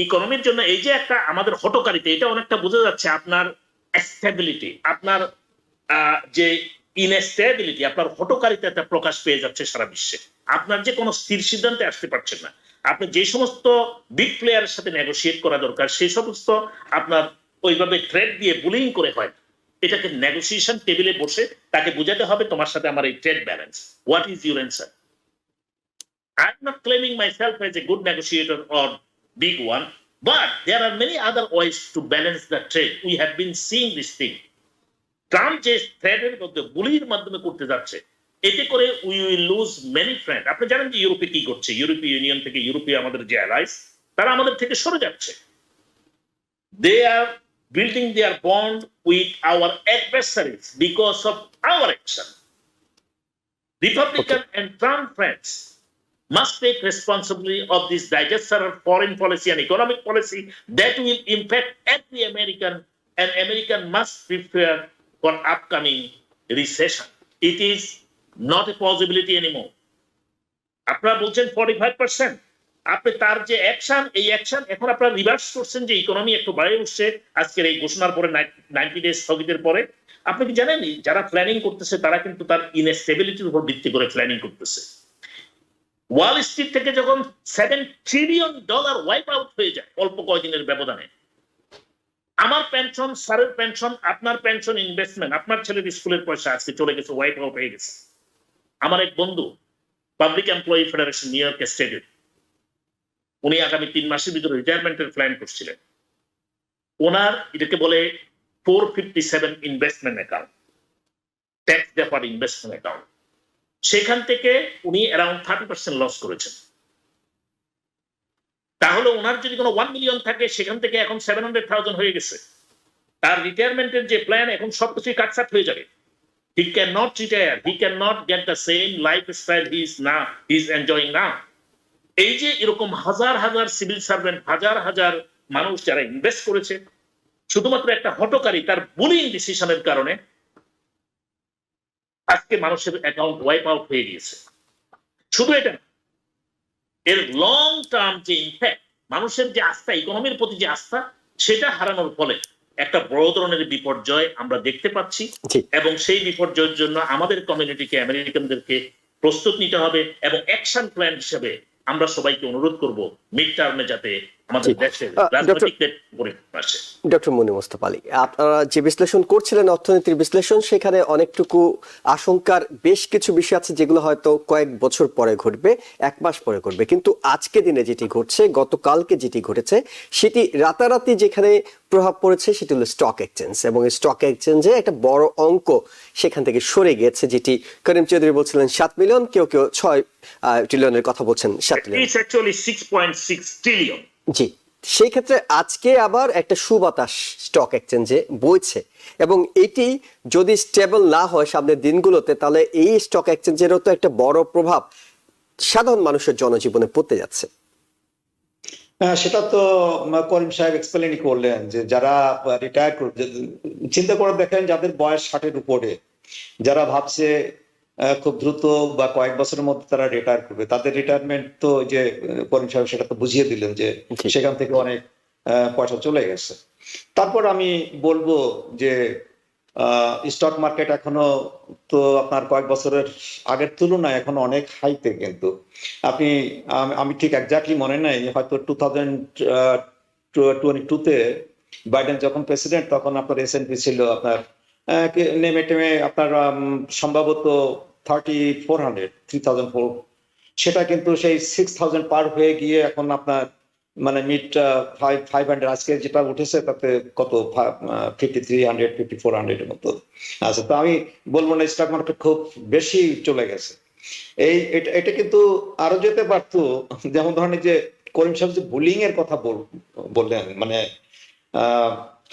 F: ইকোনমির জন্য এই যে একটা আমাদের হটকারিতা, এটা অনেকটা বোঝা যাচ্ছে। আপনার স্টেবিলিটি, আপনার যে ইনস্টেবিলিটি, আপনার হটকারিতা প্রকাশ পেয়ে যাচ্ছে সারা বিশ্বে। আপনার যে কোনো স্থির সিদ্ধান্তে আসতে পারছেন না। আপনি যে সমস্ত বিগ প্লেয়ারের সাথে নেগোশিয়েট করা দরকার, সেই সমস্ত আপনার ওইভাবে ট্রেড দিয়ে বুলিং করে হয়। এটাকে নেগোসিয়েশন টেবিলে বসে তাকে বোঝাতে হবে, তোমার সাথে আমার এই trade balance. What is your answer? I'm not claiming myself as a good negotiator or big one, but there are many other ways to balance the trade. We have been seeing this thing. Trump যে থ্রেডের মধ্যে বুলির মাধ্যমে করতে যাচ্ছে, এতে করে we will lose many friends. আপনি জানেন যে ইউরোপে কি করছে? ইউরোপীয় ইউনিয়ন থেকে, ইউরোপীয় আমাদের যে অ্যালাইস, তারা আমাদের থেকে সরে যাচ্ছে। They are building their bond with our adversaries because of our action. Republican and Trump friends must take responsibility of this disaster of foreign policy and economic policy that will impact every American, and American must prepare for upcoming recession. It is not a possibility anymore. আপনারা বলছেন 45%, আপনি তার যে action, এই action এখন আপনারা reverse করছেন, যে ইকোনমি একটু বাড়ে উঠছে আজকের এই ঘোষণার পরে, 90 ডেজ স্থগিতের পরে। আপনি কি জানেন, যারা প্ল্যানিং করতেছে তারা কিন্তু তার ইনস্টেবিলিটির উপর ভিত্তি করে প্ল্যানিং করতেছে। ওয়াল স্ট্রিট থেকে যখন $7 ট্রিলিয়ন ওয়াইপ আউট হয়ে যায় অল্প কয়েকদিনের ব্যবধানে, আমার পেনশন, স্যারের পেনশন, আপনার পেনশন, ইনভেস্টমেন্ট, আপনার ছেলের স্কুলের পয়সা আজকে চলে গেছে, ওয়াইপ আউট হয়ে গেছে। আমার এক বন্ধু, public employee federation new York স্টেটের, উনি আগামী 3 মাসের ভিতরে রিটায়ারমেন্টের প্ল্যান করছিলেন। ওনার এটাকে বলে 457 investment account, tax deferred investment account, সেখান থেকে উনি অ্যারাউন্ড 30% লস করেছেন। তাহলে ওনার যদি কোনো 1 মিলিয়ন থাকে, সেখান থেকে এখন 700,000 হয়ে গেছে। তার রিটায়ারমেন্টের যে প্ল্যান, এখন সবকিছুই কাটছাট হয়ে যাবে। He cannot retire, he cannot get the same lifestyle he is enjoying now. এই যে এরকম হাজার হাজার সিভিল সার্ভেন্ট, হাজার হাজার মানুষ যারা ইনভেস্ট করেছে, শুধুমাত্র একটা হটকারী তার বুলিং ডিসিশনের কারণে আজকে মানুষের অ্যাকাউন্ট ওয়াইপ আউট হয়ে গিয়েছে। শুধু এটা না, এর লং টার্ম যে ইম্প্যাক্ট, মানুষের যে আস্থা, ইকোনমির প্রতি যে আস্থা, সেটা হারানোর ফলে একটা বড় ধরনের বিপর্যয় আমরা দেখতে পাচ্ছি
A: জি।
F: এবং সেই বিপর্যয়ের জন্য আমাদের কমিউনিটিকে আমেরিকানদেরকে প্রস্তুত নিতে হবে এবং অ্যাকশন প্ল্যান হিসেবে আমরা সবাইকে অনুরোধ করব মিড টার্মে যাতে আমাদের
A: জি।
F: দেশের
A: ডক্টর-
F: রাজনৈতিক পরিবর্তন আসে।
A: ডক্টর মনি মোস্তফা আলী, আপনারা যে বিশ্লেষণ করছিলেন অর্থনীতির বিশ্লেষণ, সেখানে অনেকটুকু আশঙ্কার বেশ কিছু বিষয় আছে যেগুলো হয়তো কয়েক বছর পরে ঘটবে, 1 মাস পরে ঘটবে, কিন্তু আজকে দিনে যেটি ঘটছে, গতকালকে যেটি ঘটেছে, সেটি রাতারাতি যেখানে প্রভাব পড়েছে সেটি হলো স্টক এক্সচেঞ্জ, এবং এই স্টক এক্সচেঞ্জে একটা বড় অঙ্ক সেখান থেকে সরে গিয়েছে, যেটি করিম চৌধুরী বলছিলেন 7 মিলিয়ন, কেউ কেউ 6 ট্রিলিয়নের কথা বলছেন, 7 ট্রিলিয়ন।
F: It's actually 6.6 trillion.
A: জি, সেই ক্ষেত্রে আজকে আবার একটা সুবাতাস স্টক এক্সচেঞ্জে বইছে, এবং এটি যদি স্টেবল না হয় সামনের দিনগুলোতে, তাহলে এই স্টক এক্সচেঞ্জেরও তো একটা বড় প্রভাব সাধারণ মানুষের জনজীবনে পড়তে যাচ্ছে।
E: সেটা তো করিম সাহেব এক্সপ্লেনই করলেন যে যারা রিটায়ার করবে, চিন্তা করে দেখেন যাদের বয়স 60-এর উপরে, যারা ভাবছে খুব দ্রুত বা কয়েক বছরের মধ্যে তারা রিটায়ার করবে, তাদের রিটায়ারমেন্ট তো যে করিম সাহেব সেটা তো বুঝিয়ে দিলেন যে
A: জি।
E: সেখান থেকে অনেক পয়সা চলে গেছে। তারপর আমি বলবো যে স্টক মার্কেট এখনো তো আপনার কয়েক বছরের আগের তুলনায় এখন অনেক হাইতে, কিন্তু আপনি আমি ঠিক এক্স্যাক্টলি মনে নাই, হয়তো 2022-তে বাইডেন যখন প্রেসিডেন্ট তখন আপনার S&P ছিল আপনার নেমে টেমে আপনার সম্ভবত 3,400 সেটা কিন্তু সেই 6,000 পার হয়ে গিয়ে এখন আপনার মানে মিড 500 আজকে যেটা উঠেছে তাতে কত 5,300 5,400 এর মতো আছে। তো আমি বলবো না স্টক মার্কেট খুব বেশি চলে গেছে। এটা কিন্তু আরো যেতে পারতো, যেমন ধরেন যে করিম সাহেব যে বুলিং এর কথা বললেন, মানে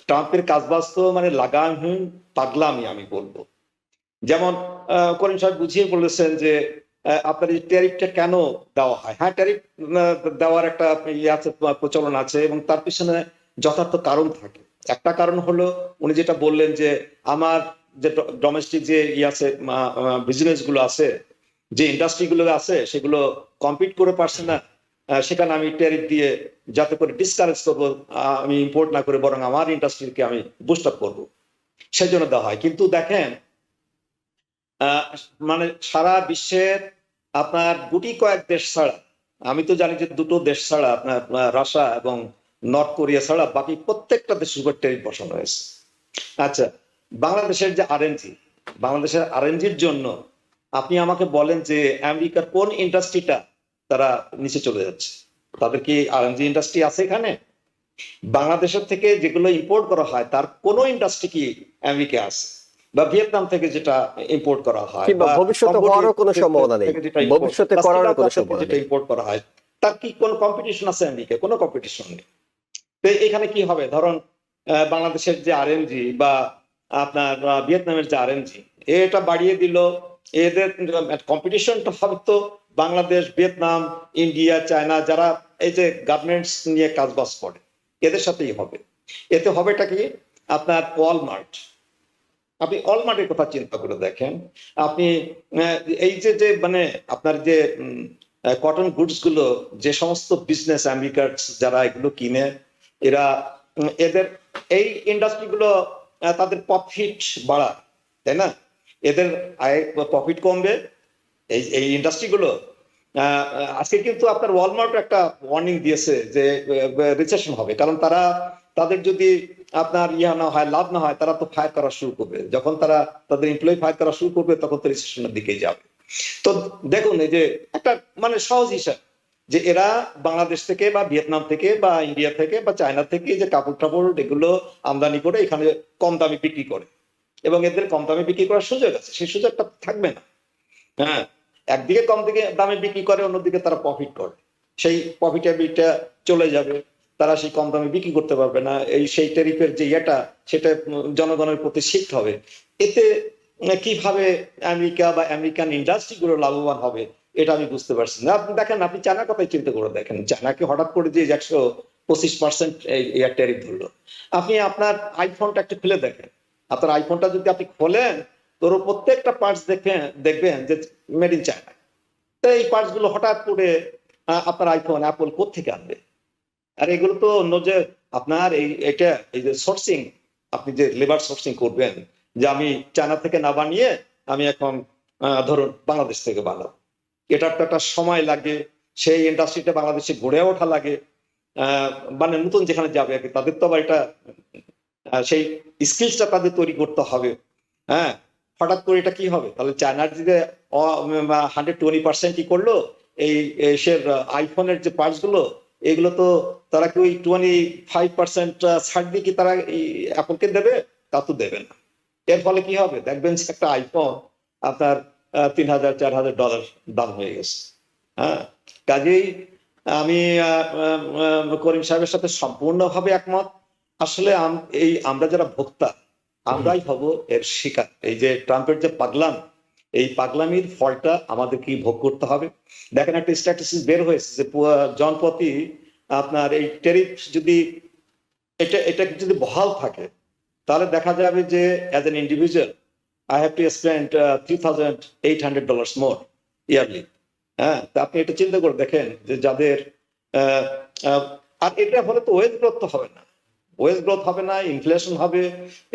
E: ট্রাম্পের কাজবাজ তো মানে লাগামহীন পাগলামি আমি বলবো। যেমন করিম সাহেব বুঝিয়ে বলেছেন যে আপনার এই ট্যারিফটা কেন দেওয়া হয়। হ্যাঁ, ট্যারিফ দেওয়ার একটা আছে, প্রচলন আছে, এবং তার পিছনে যথার্থ কারণ থাকে। একটা কারণ হলো উনি যেটা বললেন যে আমার যে ডোমেস্টিক যে আছে বিজনেস গুলো আছে, যে ইন্ডাস্ট্রি গুলো আছে, সেগুলো কম্পিট করে পারছে না, সেখানে আমি ট্যারিফ দিয়ে যাতে করে ডিসকারেজ করবো, আমি ইম্পোর্ট না করে বরং আমার ইন্ডাস্ট্রিকে আমি বুস্ট আপ করবো, সেই জন্য দেওয়া হয়। কিন্তু দেখেন মানে সারা বিশ্বের আপনার গুটি কয়েক দেশ ছাড়া, আমি তো জানি যে 2টো দেশ ছাড়া, আপনার রাশিয়া এবং নর্থ কোরিয়া ছাড়া বাকি প্রত্যেকটা দেশের উপর ট্যারিফ বসানো হয়েছে। আচ্ছা, বাংলাদেশের যে আরএনজি, বাংলাদেশের আরএনজির জন্য আপনি আমাকে বলেন যে আমেরিকার কোন ইন্ডাস্ট্রিটা তারা নিচে চলে যাচ্ছে? তাদের কি আরএনজি ইন্ডাস্ট্রি আছে এখানে? বাংলাদেশের থেকে যেগুলো ইম্পোর্ট করা হয় তার কোনো ইন্ডাস্ট্রি কি আমেরিকা আছে? বা ভিয়েতনাম থেকে যেটা ইম্পোর্ট করা হয়,
A: কিংবা
E: বা
A: ভবিষ্যতে হওয়ারও কোনো সম্ভাবনা নেই, ভবিষ্যতে করারও কোনো সম্ভাবনা
E: যেটা
A: নেই।
E: ইম্পোর্ট করা হয়, তার কি কোনো কম্পিটিশন আছে আমেরিকা? কোনো কম্পিটিশন নেই। তো এখানে কি হবে, ধরুন বাংলাদেশের যে আরএনজি বা আপনার ভিয়েতনামের যে আরএনজি, এটা বাড়িয়ে দিল, এদের কম্পিটিশনটা হবে তো বাংলাদেশ, ভিয়েতনাম, ইন্ডিয়া, চায়না, যারা এই যে গার্মেন্টস নিয়ে কাজবাজ করে, এদের সাথেই হবে। এতে হবেটা কি, আপনার ওয়ালমার্ট, আপনি ওয়ালমার্টের কথা চিন্তা করে দেখেন, আপনি এই যে মানে আপনার যে কটন গুডস গুলো, যে সমস্ত বিজনেস আমেরিকার যারা এগুলো কিনে, এরা এদের এই ইন্ডাস্ট্রি গুলো তাদের প্রফিট বাড়ায়, তাই না? এদের আয় প্রফিট কমবে এই ইন্ডাস্ট্রি গুলো। আজকে কিন্তু আপনার ওয়ালমার্ট একটা ওয়ার্নিং দিয়েছে যে রিসেশন হবে, কারণ তাদের যদি আপনার না হয়, লাভ না হয়, তারা তো ফায়ার করা শুরু করবে। যখন তারা তাদের এমপ্লয়ি ফায়ার করা শুরু করবে, তখন তো রিসেশনের দিকে যাবে। তো দেখুন, এই যে একটা মানে সহজ হিসাব, যে এরা বাংলাদেশ থেকে বা ভিয়েতনাম থেকে বা ইন্ডিয়া থেকে বা চায়না থেকে যে কাপড় টাপড় এগুলো আমদানি করে এখানে কম দামে বিক্রি করে, এবং এদের কম দামে বিক্রি করার সুযোগ আছে, সেই সুযোগটা থাকবে না। হ্যাঁ, একদিকে কম দামে বিক্রি করে, অন্যদিকে তারা প্রফিট করে, সেই প্রফিটেবিলিটিটা চলে যাবে, তারা সেই কম দামে বিক্রি করতে পারবে না। সেই ট্যারিফের যে সেটা জনগণের প্রতি শিফট হবে। এতে কিভাবে আমেরিকা বা আমেরিকান ইন্ডাস্ট্রি গুলো লাভবান হবে, এটা আমি বুঝতে পারছি না। আপনি দেখেন, আপনি চায়নার কথাই চিন্তা করে দেখেন, চায়নাকে হঠাৎ করে যে 125% ট্যারিফ ধরলো। আপনি আপনার আইফোনটা একটু খুলে দেখেন, আপনার আইফোনটা যদি আপনি খোলেন, তোর প্রত্যেকটা পার্টস দেখবেন যে মেড ইন চায়না। তো এই পার্টস গুলো হঠাৎ করে আপনার আইফোন অ্যাপল কোত্থেকে আনবে? আর এগুলো তো অন্য যে আপনার এই যে সোর্সিং, আপনি যে লেবার সোর্সিং করবেন, যে আমি চায়না থেকে না বানিয়ে আমি এখন ধরুন বাংলাদেশ থেকে বানাবো, এটার তো একটা সময় লাগে, সেই ইন্ডাস্ট্রিটা বাংলাদেশে গড়ে ওঠা লাগে। মানে নতুন যেখানে যাবে আর কি, তাদের তো আবার এটা সেই স্কিলসটা তাদের তৈরি করতে হবে। হ্যাঁ, হঠাৎ করে এটা কি হবে, তাহলে চায়নার যে 120% কি করলো, এই সে আইফোনের যে পার্টস গুলো, এগুলো তো তারা কি ওই 25% ছাড় দিয়ে কি তারা অ্যাপলকে দেবে? তা তো দেবে না। এর ফলে কি হবে, দেখবেন যে একটা আইফোন আপনার $3,000-4,000 দাম হয়ে গেছে। হ্যাঁ, কাজেই আমি করিম সাহেবের সাথে সম্পূর্ণভাবে একমত। আসলে আমরা যারা ভোক্তা, আমরাই হব এর শিকার। এই যে ট্রাম্পের যে পাগলাম, এই পাগলামির ফলটা আমাদের কি ভোগ করতে হবে। দেখেন, একটা স্ট্যাটিস্টিক্স বের হয়েছে যে জনপ্রতি আপনার এই ট্যারিফ যদি এটা যদি বহাল থাকে, তাহলে দেখা যাবে যে as an individual I have to spend $3,800 more yearly. হ্যাঁ, তা আপনি এটা চিন্তা করে দেখেন যে যাদের আর এটা হলে তো ওয়েজ গ্রোথ তো হবে না, ওয়েজ গ্রোথ হবে না, ইনফ্লেশন হবে।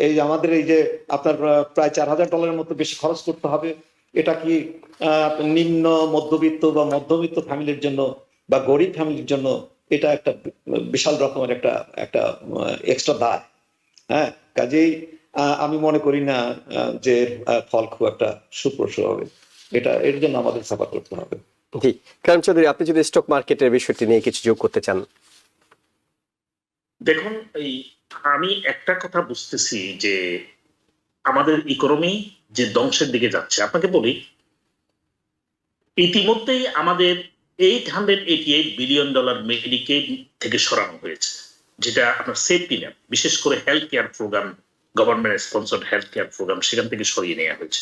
E: এই যে আমাদের এই যে আপনার প্রায় $4,000 মতো বেশি খরচ করতে হবে। এটা কি নিম্ন মধ্যবিত্ত বা মধ্যবিত্ত ফ্যামিলির জন্য বা গরিব ফ্যামিলির জন্য এটা একটা বিশাল রকমের একটা এক্সট্রা দায়। হ্যাঁ, কাজেই আমি মনে করি না যে ফল খুব একটা সুপ্রসূ হবে। এর জন্য আমাদের সাফার করতে হবে।
A: জি, কারণ চৌধুরী, আপনি যদি স্টক মার্কেটের বিষয়টি নিয়ে কিছু যোগ করতে চান।
F: দেখুন, আমি একটা কথা বুঝতেছি যে আমাদের ইকোনমি যে ধ্বংসের দিকে যাচ্ছে। আপনাকে বলি, ইতিমধ্যেই আমাদের $888 বিলিয়ন মেডিকেড থেকে সরানো হয়েছে, যেটা আপনার সেফটি নেট, বিশেষ করে health care programme, government sponsored health care programme, সেখান থেকে সরিয়ে নেওয়া হয়েছে।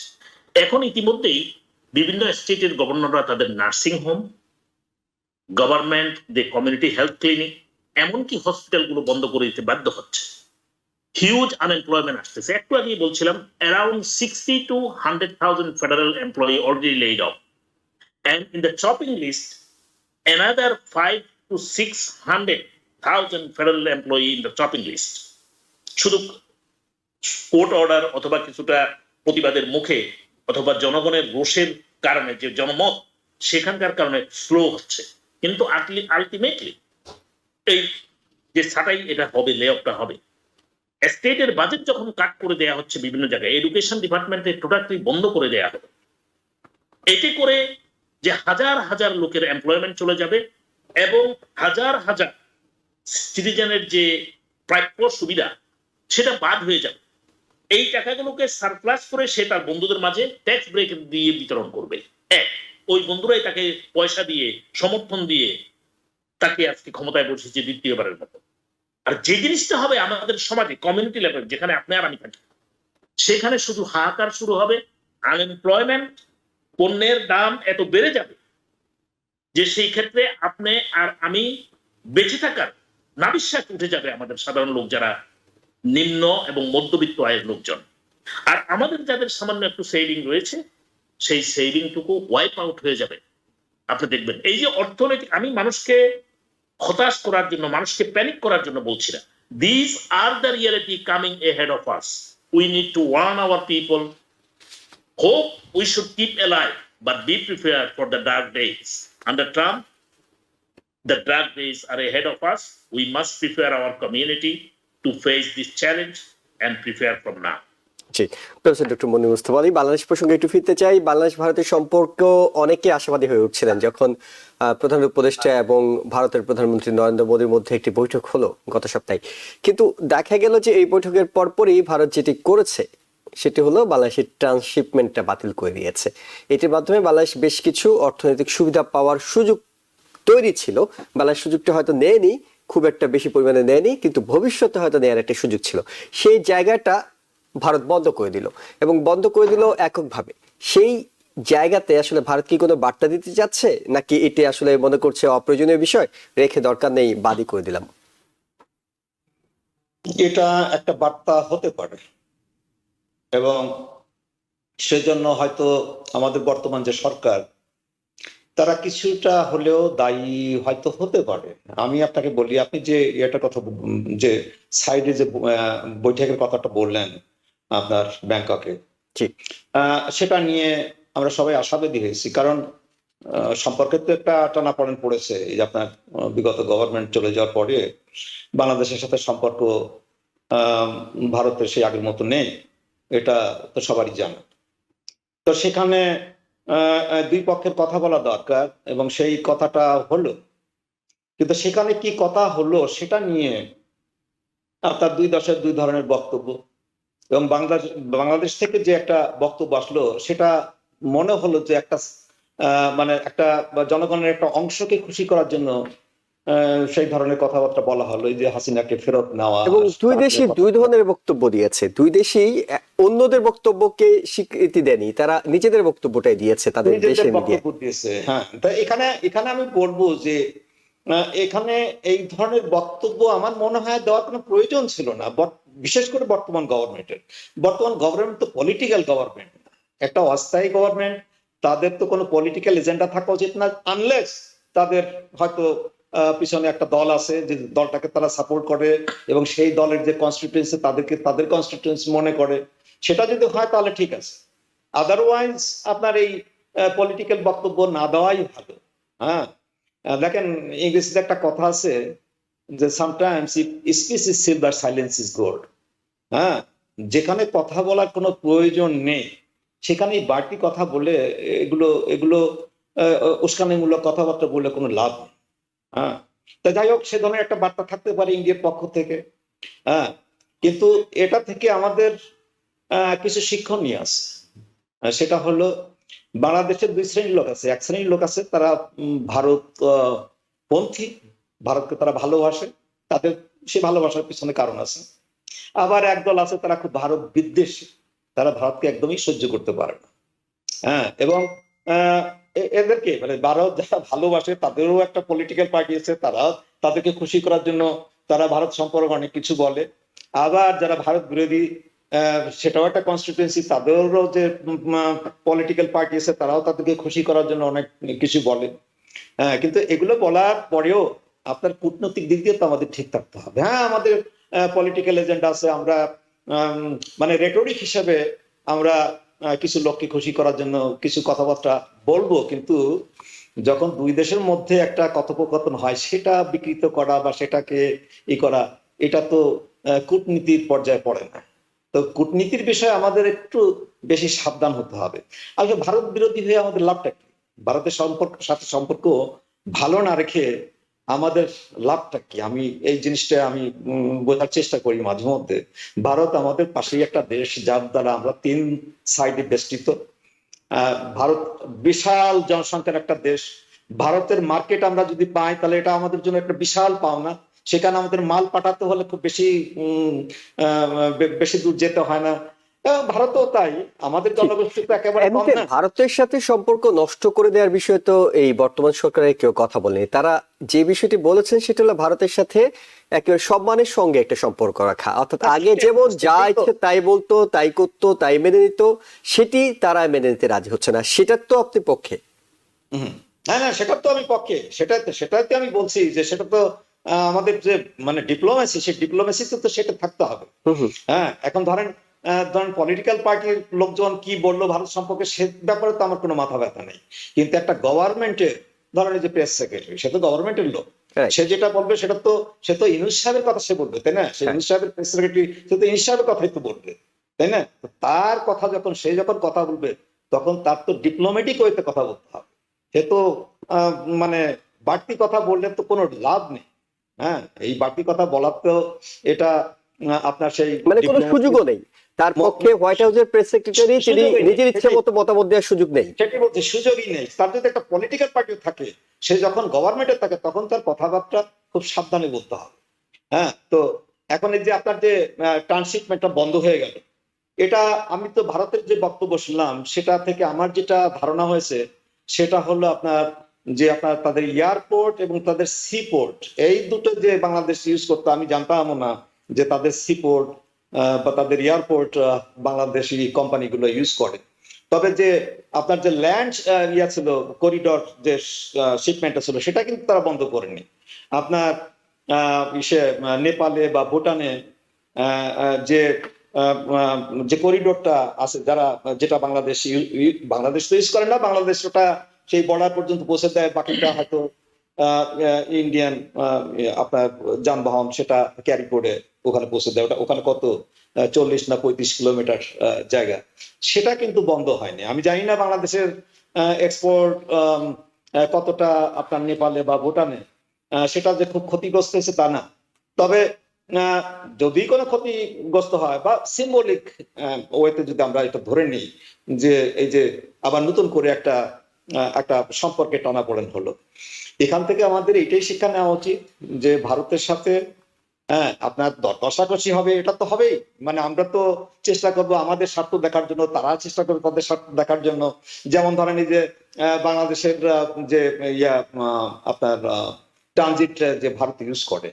F: এখন ইতিমধ্যেই বিভিন্ন স্টেটের গভর্নররা তাদের নার্সিং হোম, গভর্নমেন্ট যে কমিউনিটি হেলথ ক্লিনিক, এমনকি হসপিটালগুলো বন্ধ করে দিতে বাধ্য হচ্ছে। হিউজ আনএমপ্লয়মেন্ট আসতেছে। একটু আগেই বলছিলাম, around 60 to 100,000 federal employee already laid off, and in the chopping list another 5 to 600,000 federal employee in the chopping list. শুধু কোর্ট অর্ডার অথবা কিছুটা প্রতিবাদের মুখে অথবা জনগণের রোষের কারণে যে জনমত, সেখানকার কারণে স্লো হচ্ছে, কিন্তু আলটিমেটলি এই যে ছাঁটাই এটা হবে, লে অফটা হবে। স্টেটের বাজেট যখন কাট করে দেওয়া হচ্ছে বিভিন্ন জায়গায়, এডুকেশন ডিপার্টমেন্টে টোটালি বন্ধ করে দেওয়া হবে, এতে করে যে হাজার হাজার লোকের এমপ্লয়মেন্ট চলে যাবে এবং হাজার হাজার সিটিজেনের যে প্রাপ্য সুবিধা সেটা বাদ হয়ে যাবে। এই টাকাগুলোকে সারপ্লাস করে সে তার বন্ধুদের মাঝে ট্যাক্স ব্রেক দিয়ে বিতরণ করবে। ওই বন্ধুরাই তাকে পয়সা দিয়ে, সমর্থন দিয়ে তাকে আজকে ক্ষমতায় বসেছে দ্বিতীয়বারের মতো। আর যে জিনিসটা হবে আমাদের সমাজে কমিউনিটি লেভেল, যেখানে আপনি আর আমি থাকি, সেখানে শুধু হাহাকার শুরু হবে। আনএমপ্লয়মেন্ট, পণ্যের দাম এত বেড়ে যাবে যে সেই ক্ষেত্রে আপনি আর আমি বেঁচে থাকার নাবিশ্বাস উঠে যাবে আমাদের সাধারণ লোক, যারা নিম্ন এবং মধ্যবিত্ত আয়ের লোকজন। আর আমাদের যাদের সামান্য একটু সেভিং রয়েছে, সেই সেভিংটুকু ওয়াইপ আউট হয়ে যাবে। আপনি দেখবেন এই যে অর্থনৈতিক, আমি মানুষকে হতাশ করার জন্য, মানুষকে প্যানিক করার জন্য বলছি না। This are the reality coming ahead of us. We need to warn our people. Hope we should keep alive, but be prepared for the dark days. Under Trump, the dark days are ahead of us. We must prepare our community to face this challenge and prepare from now.
A: জি, professor doctor Monir Mustafa Ali, Bangladesh প্রসঙ্গে একটু ফিরতে চাই। বাংলাদেশ ভারতের সম্পর্ক অনেকে আশাবাদী হয়ে উঠছিলেন যখন প্রধান উপদেষ্টা এবং ভারতের প্রধানমন্ত্রী নরেন্দ্র মোদীর মধ্যে একটি বৈঠক হলো গত সপ্তাহে। কিন্তু দেখা গেল যে এই বৈঠকের পরপরই ভারত যেটি করেছে সেটি হলো বাংলাদেশের ট্রান্সশিপমেন্টটা বাতিল করে দিয়েছে। এটির মাধ্যমে বাংলাদেশ বেশ কিছু অর্থনৈতিক সুবিধা পাওয়ার সুযোগ তৈরি ছিল। বাংলাদেশ সুযোগটা হয়তো নেয়নি, খুব একটা বেশি পরিমাণে নেয়নি, কিন্তু ভবিষ্যতে হয়তো নেওয়ার একটা সুযোগ ছিল। সেই জায়গাটা ভারত বন্ধ করে দিল, এবং বন্ধ করে দিল এককভাবে। সেই জায়গাতে আসলে ভারত কি কোনো বার্তা দিতে যাচ্ছে, নাকি এটি আসলে মনে করছে অপ্রয়োজনীয় বিষয়, রেখে দরকার নেই, বাদই করে দিলাম?
E: এটা একটা বার্তা হতে পারে, এবং সেজন্য হয়তো আমাদের বর্তমান যে সরকার তারা কিছুটা হলেও দায়ী হয়তো হতে পারে। আমি আপনাকে বলি, আপনি যে এটার কথা যে সাইডে যে বৈঠকের কথাটা বললেন আপনার ব্যাংককে,
A: জি।
E: সেটা নিয়ে আমরা সবাই আশাবাদী হয়েছি, কারণ সম্পর্কে তো একটা টানাপোড়েন পড়েছে। এই যে আপনার বিগত গভর্নমেন্ট চলে যাওয়ার পরে বাংলাদেশের সাথে সম্পর্ক আহ, ভারতের সেই আগের মতো নেই, এটা তো সবারই জানা। তো সেখানে দুই পক্ষের কথা বলা দরকার, এবং সেই কথাটা হলো, কিন্তু সেখানে কি কথা হলো সেটা নিয়ে আপনার দুই দেশের দুই ধরনের বক্তব্য, এবং বাংলাদেশ থেকে যে একটা বক্তব্য আসলো সেটা মনে হলো যে একটা মানে একটা জনগণের একটা অংশকে খুশি করার জন্য সেই ধরনের কথাবার্তা বলা হলো, এই যে হাসিনাকে ফেরত নেওয়া।
A: এবং দুই
E: তারপরে
A: দেশই দুই ধরনের বক্তব্য দিয়েছে, দুই দেশই অন্যদের বক্তব্যকে স্বীকৃতি দেয়নি, তারা নিজেদের বক্তব্যটাই দিয়েছে তাদের
E: নিজেদের
A: দেশের মিডিয়া।
E: বক্তব্য দিয়েছে। হ্যাঁ, তা এখানে এখানে আমি বলবো যে এখানে এই ধরনের বক্তব্য আমার মনে হয় দেওয়ার কোনো প্রয়োজন ছিল না, বিশেষ করে বর্তমান গভর্নমেন্ট তো পলিটিক্যাল গভর্নমেন্ট, একটা অস্থায়ী গভর্নমেন্ট। তাদের তো কোনো পলিটিক্যাল এজেন্ডা থাকা উচিত না, আনলেস তাদের হয়তো পিছনে একটা দল আছে যে দলটাকে তারা সাপোর্ট করে, এবং সেই দলের যে কনস্টিটিউয়েন্সি তাদেরকে তাদের কনস্টিটিউয়েন্সি মনে করে, সেটা যদি হয় তাহলে ঠিক আছে। আদারওয়াইজ আপনার এই পলিটিক্যাল বক্তব্য না দেওয়াই ভালো। হ্যাঁ, দেখেন ইংরেজিতে একটা কথা আছে যে sometimes speech is silver, silence is gold. হ্যাঁ, যেখানে কথা বলার কোনো প্রয়োজন নেই সেখানে বাড়তি কথা বলে এগুলো এগুলো উস্কানিমূলক কথাবার্তা বলে কোনো লাভ নেই। হ্যাঁ, তা যাই হোক, সে ধরনের একটা বার্তা থাকতে পারে ইন্ডিয়ার পক্ষ থেকে। হ্যাঁ, কিন্তু এটা থেকে আমাদের কিছু শিক্ষণীয় আছে। সেটা হলো, বাংলাদেশের দুই শ্রেণীর লোক আছে। এক শ্রেণীর লোক আছে তারা ভারত পন্থী, ভারতকে তারা ভালোবাসে, তাদের সে ভালোবাসার পিছনে কারণ আছে। আবার একদল আছে তারা খুব ভারত বিদ্বেষী, তারা ভারতকে একদমই সহ্য করতে পারে না। হ্যাঁ, এবং এদেরকে মানে ভারত যারা ভালোবাসে তাদেরও একটা পলিটিক্যাল পার্টি আছে, তারা তাদেরকে খুশি করার জন্য তারা ভারত সম্পর্কে অনেক কিছু বলে। আবার যারা ভারত বিরোধী, সেটাও একটা কনস্টিটিউয়েন্সি, তাদেরও যে পলিটিক্যাল পার্টি আছে তারাও তাদেরকে খুশি করার জন্য অনেক কিছু বলে। হ্যাঁ, কিন্তু এগুলো বলার পরেও আপনার কূটনৈতিক দিক দিয়ে তো আমাদের ঠিক থাকতে হবে। হ্যাঁ, আমাদের পলিটিক্যাল এজেন্ডা আছে, আমরা মানে রেটরিক হিসেবে আমরা কিছু লোককে খুশি করার জন্য কিছু কথাবার্তা বলবো, কিন্তু যখন দুই দেশের মধ্যে একটা কথোপকথন হয় সেটা বিকৃত করা বা সেটাকে করা, এটা তো কূটনীতির পর্যায়ে পড়ে না। তো কূটনীতির বিষয়ে আমাদের একটু বেশি সাবধান হতে হবে। আসলে ভারত বিরোধী হয়ে আমাদের লাভটা কি? ভারতের সাথে সম্পর্ক ভালো না রেখে আমাদের লাভটা কি? আমি এই জিনিসটা আমি বোঝার চেষ্টা করি মাঝে মধ্যে। ভারত আমাদের পাশেই একটা দেশ, যার দ্বারা আমরা 3 সাইডে বেষ্টিত। ভারত বিশাল জনসংখ্যার একটা দেশ। ভারতের মার্কেট আমরা যদি পাই তাহলে এটা আমাদের জন্য একটা বিশাল পাওনা। সেখানে আমাদের মাল পাঠাতে হলে খুব বেশি দূর যেতে হয় না। ভারতও তাই, আমাদের জনগোষ্ঠী তো একেবারে কম
A: এমনিতে
E: না।
A: ভারতের সাথে সম্পর্ক নষ্ট করে দেওয়ার বিষয়ে তো এই বর্তমান সরকারের কেউ কথা বলেনি। তারা যে বিষয়টি বলেছেন সেটা হলো ভারতের সাথে একেবারে সম্মানের সঙ্গে একটা সম্পর্ক রাখা, অর্থাৎ আগে যেমন যা ইচ্ছে তাই বলতো, তাই করতো, তাই মেনে নিত, সেটি তারা মেনে নিতে রাজি হচ্ছে না। সেটার তো আপনি পক্ষে?
E: না না, সেটা তো আমি পক্ষে, সেটাতে আমি বলছি যে সেটা তো আমাদের যে মানে ডিপ্লোমেসি, সেই ডিপ্লোমেসিতে তো সেটা থাকতে হবে। হ্যাঁ, এখন ধরেন পলিটিক্যাল পার্টির লোকজন কি বললো ভারত সম্পর্কে সে ব্যাপারে তো আমার কোনো মাথা ব্যথা নেই, কিন্তু একটা গভর্নমেন্টের ধরেন যে প্রেস সেক্রেটারি, সে তো গভর্নমেন্টের লোক, সে যেটা বলবে সেটা তো সে তো ইউনূস সাহেবের কথা সে বলবে, তাই না? সে ইউনূস সাহেবের প্রেস সেক্রেটারি, সে তো ইউনূস সাহেবের কথাই তো বলবে, তাই না? তার কথা যখন সে যখন কথা বলবে তখন তার তো ডিপ্লোম্যাটিক ওয়েতে কথা বলতে হবে। সে তো মানে বাড়তি কথা বললে তো কোনো লাভ নেই। হ্যাঁ, এই বাড়তি কথা বলার তো এটা আপনার সেই
A: মানে কোনো সুযোগও নেই তার পক্ষে। হোয়াইট হাউসের প্রেস সেক্রেটারি তিনি নিজের ইচ্ছে মতো মতামত দেওয়ার সুযোগ নেই,
E: সেটি বলছে, সুযোগই নেই। তার যদি একটা পলিটিক্যাল পার্টি থাকে, সে যখন গভর্নমেন্টে থাকে তখন তার কথাবার্তা খুব সাবধানে বলতে হবে। হ্যাঁ, তো এখন এই যে আপনার যে ট্রান্সশিপমেন্টটা বন্ধ হয়ে গেল, এটা আমি তো ভারতের যে বক্তব্য শুনলাম সেটা থেকে আমার যেটা ধারণা হয়েছে সেটা হলো আপনার তাদের এয়ারপোর্ট এবং তাদের সিপোর্ট, এই দুটো যে বাংলাদেশ ইউজ করতো, আমি জানতাম না যে তাদের সিপোর্ট বা তাদের এয়ারপোর্ট বাংলাদেশি কোম্পানিগুলো ইউজ করে। তবে যে আপনার যে ল্যান্ড ইয়া ছিল, করিডর যে শিপমেন্টটা ছিল, সেটা কিন্তু তারা বন্ধ করেনি। আপনার নেপালে বা ভুটানে যে যে করিডোরটা আছে, যেটা বাংলাদেশ তো ইউজ করে না, বাংলাদেশ ওটা সেই বর্ডার পর্যন্ত পৌঁছে দেয়, বাকিটা হয়তো ইন্ডিয়ান আপনার যানবাহন সেটা ক্যারি করে ওখানে পৌঁছে দেয়। ওখানে কত 40 না 35 কিলোমিটার জায়গা, সেটা কিন্তু বন্ধ হয়নি। আমি জানি না বাংলাদেশের এক্সপোর্ট কতটা আপনার নেপালে বা ভুটানে, সেটা যে খুব ক্ষতিগ্রস্ত হয়েছে তা না। তবে যদি কোনো ক্ষতিগ্রস্ত হয় বা সিম্বলিক ওয়েতে যদি আমরা এটা ধরে নিই যে এই যে আবার নতুন করে একটা সম্পর্কে টানাপোড়েন হলো, এখান থেকে আমাদের এটাই শিক্ষা নেওয়া উচিত যে ভারতের সাথে আপনার দর কষাকষি হবে, এটা তো হবেই। মানে আমরা তো চেষ্টা করবো আমাদের স্বার্থ দেখার জন্য, তারা চেষ্টা করবে তাদের স্বার্থ দেখার জন্য। যেমন ধরেন এই যে বাংলাদেশের যে আপনার ট্রানজিট যে ভারত ইউজ করে,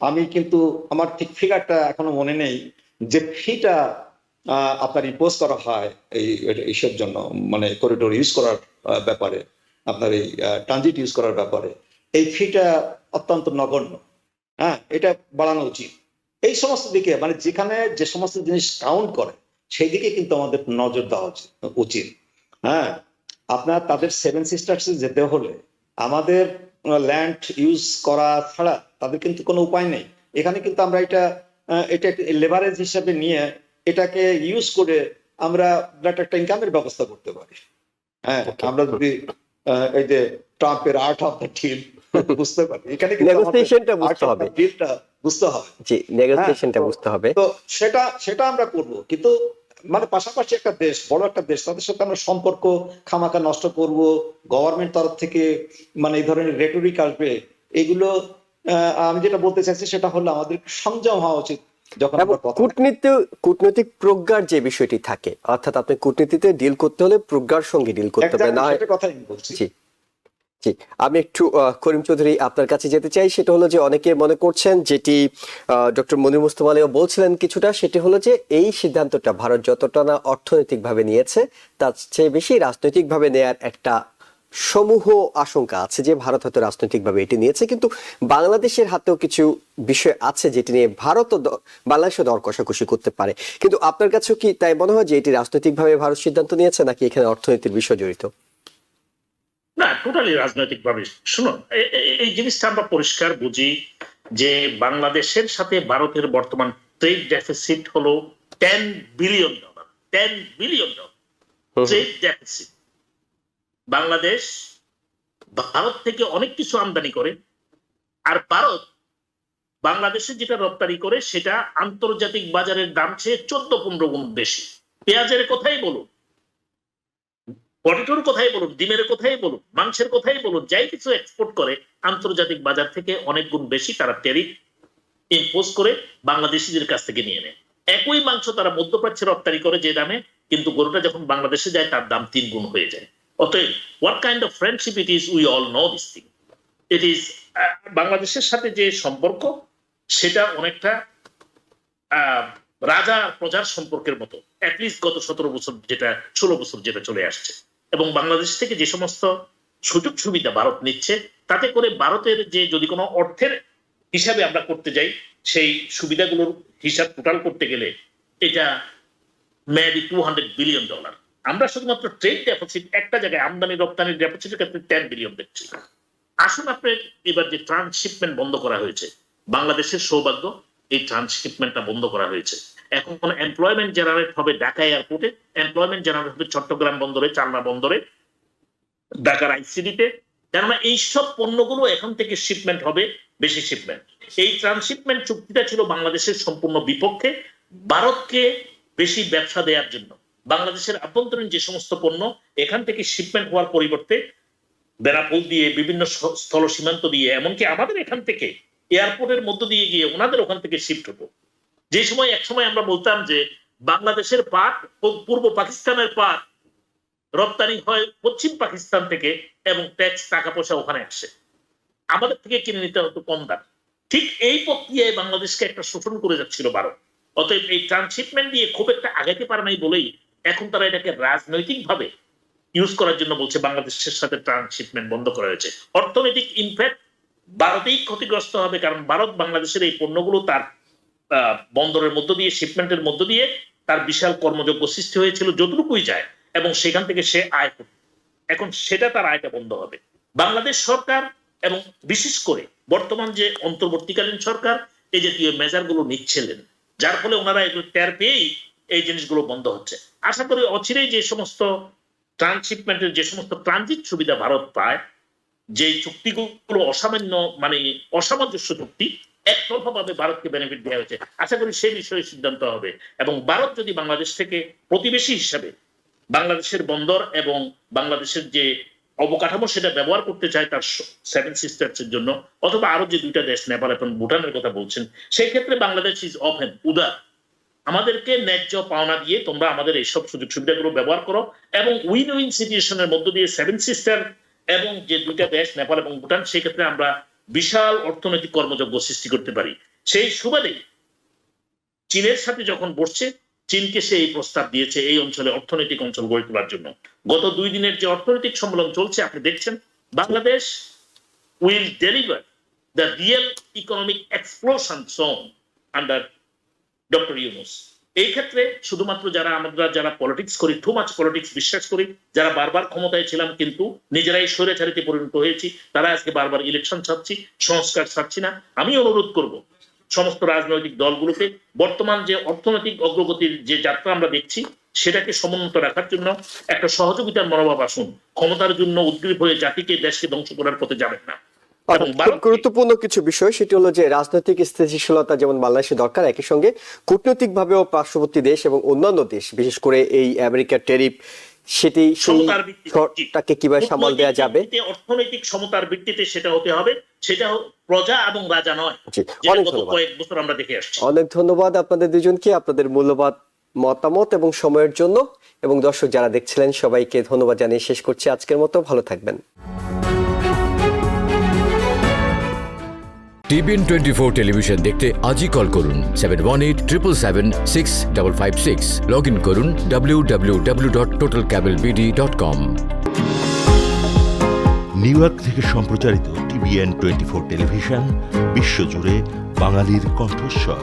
E: আমি কিন্তু আমার ঠিক ফিগারটা এখনো মনে নেই যে ফিটা আপনার ইম্পোজ করা হয় এইসব জন্য, মানে করিডোর ইউজ করার ব্যাপারে, আপনার এই ট্রানজিট ইউজ করার ব্যাপারে এই ফিটা অত্যন্ত নগণ্য। এটা বাড়ানো উচিত। এই সমস্ত দিকে মানে যেখানে যে সমস্ত জিনিস কাউন্ট করে সেই দিকে কিন্তু আমাদের নজর দেওয়া উচিত। আপনার তাদের 7 সিস্টার্সে যেতে হলে আমাদের ল্যান্ড ইউজ করা ছাড়া তাদের কিন্তু কোনো উপায় নেই। এখানে কিন্তু আমরা এটা লেভারেজ হিসাবে নিয়ে এটাকে ইউজ করে আমরা একটা ইনকামের ব্যবস্থা করতে পারি। আমরা যদি এই যে ট্রাম্পের আর্ট অফ দ্য ডিল বুঝতে পারি, এখানে কিন্তু
A: নেগোসিয়েশনটা বুঝতে হবে,
E: ডিলটা বুঝতে হবে।
A: জি, নেগোসিয়েশনটা বুঝতে হবে।
E: তো সেটা আমরা করব, কিন্তু মানে পাশাপাশি একটা দেশ, বড় একটা দেশ, তাদের সাথে আমরা সম্পর্ক খামাখা নষ্ট করব, গভর্নমেন্ট তরফ থেকে মানে এই ধরনের রেটরিক আসবে, এগুলো আমি যেটা বলতে চাইছি সেটা হলো আমাদের সংযম হওয়া উচিত যখন আমরা কথা
A: কূটনৈতিক প্রজ্ঞার যে বিষয়টি থাকে, অর্থাৎ আপনি কূটনীতিতে ডিল করতে হলে প্রজ্ঞার সঙ্গে ডিল করতে হবে, না
E: সেটা কথাই বলছি।
A: জি জি, আমি একটু করিম চৌধুরী আপনার কাছে যেতে চাই। সেটা হলো যে অনেকে মনে করছেন, যেটি ডক্টর মনির মুস্তফা আলীও বলছিলেন কিছুটা, সেটি হলো যে এই সিদ্ধান্তটা ভারত যতটা না অর্থনৈতিকভাবে নিয়েছে তার চেয়ে বেশি রাজনৈতিকভাবে নেয়ার একটা সমূহ আশঙ্কা আছে যে ভারত হয়তো রাজনৈতিকভাবে এটি নিয়েছে, কিন্তু বাংলাদেশের হাতেও কিছু বিষয় আছে যেটি নিয়ে ভারত ও বাংলাদেশও দর কষাকষি করতে পারে। কিন্তু আপনার কাছেও কি তাই মনে হয় যে এটি রাজনৈতিকভাবে ভারত সিদ্ধান্ত নিয়েছে, নাকি এখানে অর্থনীতির বিষয় জড়িত?
F: না, টোটালি রাজনৈতিক ভাবে। শুনুন, এই জিনিসটা আমরা পরিষ্কার বুঝি যে বাংলাদেশের সাথে ভারতের বর্তমান ট্রেড ডেফিসিট হলো $10 billion. $10 billion trade deficit. Bangladesh Bharat থেকে অনেক কিছু আমদানি করে, আর ভারত বাংলাদেশে যেটা রপ্তানি করে সেটা আন্তর্জাতিক বাজারের দাম চেয়ে 14-15 গুণ বেশি। পেঁয়াজের কথাই বলুন, পটেটোর কথাই বলুন, ডিমের কথাই বলুন, মাংসের কথাই বলুন, যাই কিছু এক্সপোর্ট করে আন্তর্জাতিক বাজার থেকে অনেক গুণ বেশি তারা ট্যারিফ ইম্পোজ করে বাংলাদেশিদের কাছ থেকে নিয়ে নেয়। একই মাংস তারা মধ্যপ্রাচ্যে রপ্তানি করে যে দামে, কিন্তু গরুটা যখন বাংলাদেশে যায় তার দাম 3 গুণ হয়ে যায়। অতএব what kind of friendship it is, we all know this thing. It is বাংলাদেশের সাথে যে সম্পর্ক সেটা অনেকটা রাজা প্রজার সম্পর্কের মতো, অ্যাটলিস্ট গত 16 বছর যেটা 16 বছর যেটা চলে আসছে। এবং বাংলাদেশ থেকে যে সমস্ত সুযোগ সুবিধা ভারত নিচ্ছে, তাতে করে ভারতের যে যদি কোনো অর্থের হিসাবে আমরা করতে যাই, সেই সুবিধাগুলোর হিসাব টোটাল করতে গেলে এটা মেবি $200 বিলিয়ন। আমরা শুধুমাত্র ট্রেড ডেফিসিট, একটা জায়গায় আমদানি রপ্তানির ডেফিসিটের ক্ষেত্রে $10 বিলিয়ন দেখছি। আসুন, আপনার এবার যে ট্রান্সশিপমেন্ট বন্ধ করা হয়েছে, বাংলাদেশের সৌভাগ্য এই ট্রান্সশিপমেন্টটা বন্ধ করা হয়েছে। এখন কোন এমপ্লয়মেন্ট জেনারেট হবে ঢাকা এয়ারপোর্টে, এমপ্লয়মেন্ট জেনারেট হবে চট্টগ্রাম বন্দরে, চালনা বন্দরে, ঢাকার আইসিডিতে, কেননা এইসব পণ্যগুলো এখন থেকে শিপমেন্ট হবে, বেশি শিপমেন্ট। এই ট্রান্সশিপমেন্ট চুক্তিটা ছিল বাংলাদেশের সম্পূর্ণ বিপক্ষে, ভারতকে বেশি ব্যবসা দেওয়ার জন্য। বাংলাদেশের আভ্যন্তরীণ যে সমস্ত পণ্য এখান থেকে শিপমেন্ট হওয়ার পরিবর্তে বেনাপোল দিয়ে, বিভিন্ন স্থল সীমান্ত দিয়ে, এমনকি আমাদের এখান থেকে এয়ারপোর্টের মধ্য দিয়ে গিয়ে ওনাদের ওখান থেকে শিফট হতো। যে সময় একসময় আমরা বলতাম যে বাংলাদেশের পাট পূর্ব পাকিস্তানের পাট রপ্তানি হয় পশ্চিম পাকিস্তান থেকে, এবং ট্যাক্স টাকা পয়সা ওখানে আসে, আমাদের থেকে কিনে নিতে হতো কম দাম। ঠিক এই প্রক্রিয়ায় বাংলাদেশকে একটা শোষণ করে যাচ্ছিল ভারত। অতএব এই ট্রান্সশিপমেন্ট দিয়ে খুব একটা আগাতে পারে নাই বলেই এখন তারা এটাকে রাজনৈতিকভাবে ইউজ করার জন্য বলছে বাংলাদেশের সাথে ট্রান্সশিপমেন্ট বন্ধ করা হয়েছে। অর্থনৈতিক ইমপ্যাক্ট ভারতেই ক্ষতিগ্রস্ত হবে, কারণ ভারত বাংলাদেশের এই পণ্যগুলো তার বন্দরের মধ্য দিয়ে, শিপমেন্টের মধ্য দিয়ে তার বিশাল কর্মযোগ্য সৃষ্টি হয়েছিল যতটুকুই যায়, এবং সেখান থেকে সে আয় করত। এখন সেটা তার আয়টা বন্ধ হবে। বাংলাদেশ সরকার এবং বিশেষ করে বর্তমান যে অন্তর্বর্তীকালীন সরকার এই জাতীয় মেজারগুলো নিচ্ছিলেন, যার ফলে ওনারা এগুলো টের পেয়েই এই জিনিসগুলো বন্ধ হচ্ছে। আশা করি অচিরেই যে সমস্ত ট্রান্সশিপমেন্টের যে সমস্ত ট্রানজিট সুবিধা ভারত পায়, যে চুক্তিগুলো অসামান্য মানে অসামঞ্জস্য চুক্তি, একতরফাভাবে ভারতকে বেনিফিট দেওয়া হয়েছে, আশা করি সেই বিষয়ে সিদ্ধান্ত হবে। এবং ভারত যদি বাংলাদেশ থেকে প্রতিবেশী হিসাবে বাংলাদেশের বন্দর এবং বাংলাদেশের যে অবকাঠামো সেটা ব্যবহার করতে চায় তার সেভেন সিস্টার্স এর জন্য, অথবা আরো যে দুইটা দেশ নেপাল এবং ভুটানের কথা বলছেন, সেই ক্ষেত্রে বাংলাদেশ ইজ ওপেন, উদার, আমাদেরকে ন্যায্য পাওনা দিয়ে তোমরা আমাদের এইসব সুযোগ সুবিধাগুলো ব্যবহার করো, এবং উইন উইন সিচুয়েশনের মধ্য দিয়ে সেভেন সিস্টার এবং যে দুইটা দেশ নেপাল এবং ভুটান, সেই ক্ষেত্রে আমরা বিশাল অর্থনৈতিক কর্মযোগ্য সৃষ্টি করতে পারি। সেই সুবাদে চীনের সাথে যখন বসছে, চীনকে সে এই প্রস্তাব দিয়েছে এই অঞ্চলে অর্থনৈতিক অঞ্চল গড়ে তোলার জন্য। গত 2 দিনের যে অর্থনৈতিক সম্মেলন চলছে, আপনি দেখছেন Bangladesh will deliver the real economic explosion zone under doctor Yunus. এই ক্ষেত্রে শুধুমাত্র আমরা যারা পলিটিক্স করি, টু মাচ পলিটিক্স বিশ্বাস করি, যারা বারবার ক্ষমতায় ছিলাম কিন্তু নিজেরাই স্বৈরাচারীতে পরিণত হয়েছি, তারা আজকে বারবার ইলেকশন চাচ্ছি, সংস্কার চাচ্ছি না। আমি অনুরোধ করব সমস্ত রাজনৈতিক দলগুলোকে বর্তমান যে অর্থনৈতিক অগ্রগতির যে যাত্রা আমরা দেখছি সেটাকে সমুন্নত রাখার জন্য একটা সহযোগিতার মনোভাব আসুন। ক্ষমতার জন্য উদ্গ্রীব হয়ে জাতিকে, দেশকে ধ্বংস করার পথে যাবেন না।
A: খুব গুরুত্বপূর্ণ কিছু বিষয়, সেটি হলো যে রাজনৈতিক স্থিতিশীলতা যেমন বাংলাদেশে দরকার, একই সঙ্গে কূটনৈতিকভাবেও পার্শ্ববর্তী দেশ এবং অন্যান্য দেশ, বিশেষ করে এই আমেরিকার ট্যারিফ, সেটি শর্টটাকে কিভাবে সামাল দেওয়া যাবে।
F: অর্থনৈতিক সমতার ভিত্তিতে সেটা হতে হবে, সেটা প্রজা এবং রাজা নয়।
A: অনেক
F: গত কয়েক বছর আমরা দেখে আসছি।
A: অনেক ধন্যবাদ আপনাদের দুজনকে, আপনাদের মূল্যবান মতামত এবং সময়ের জন্য, এবং দর্শক যারা দেখছিলেন সবাইকে ধন্যবাদ জানিয়ে শেষ করছি আজকের মতো। ভালো থাকবেন।
G: টিভিএন 24 টেলিভিশন দেখতে আজই কল করুন 7187776556। লগ ইন করুন www.totalcablebd.com।
H: নিউ ইয়র্ক থেকে সম্প্রচারিত টিভিএন 24 টেলিভিশন বিশ্বজুড়ে বাঙালির কণ্ঠস্বর।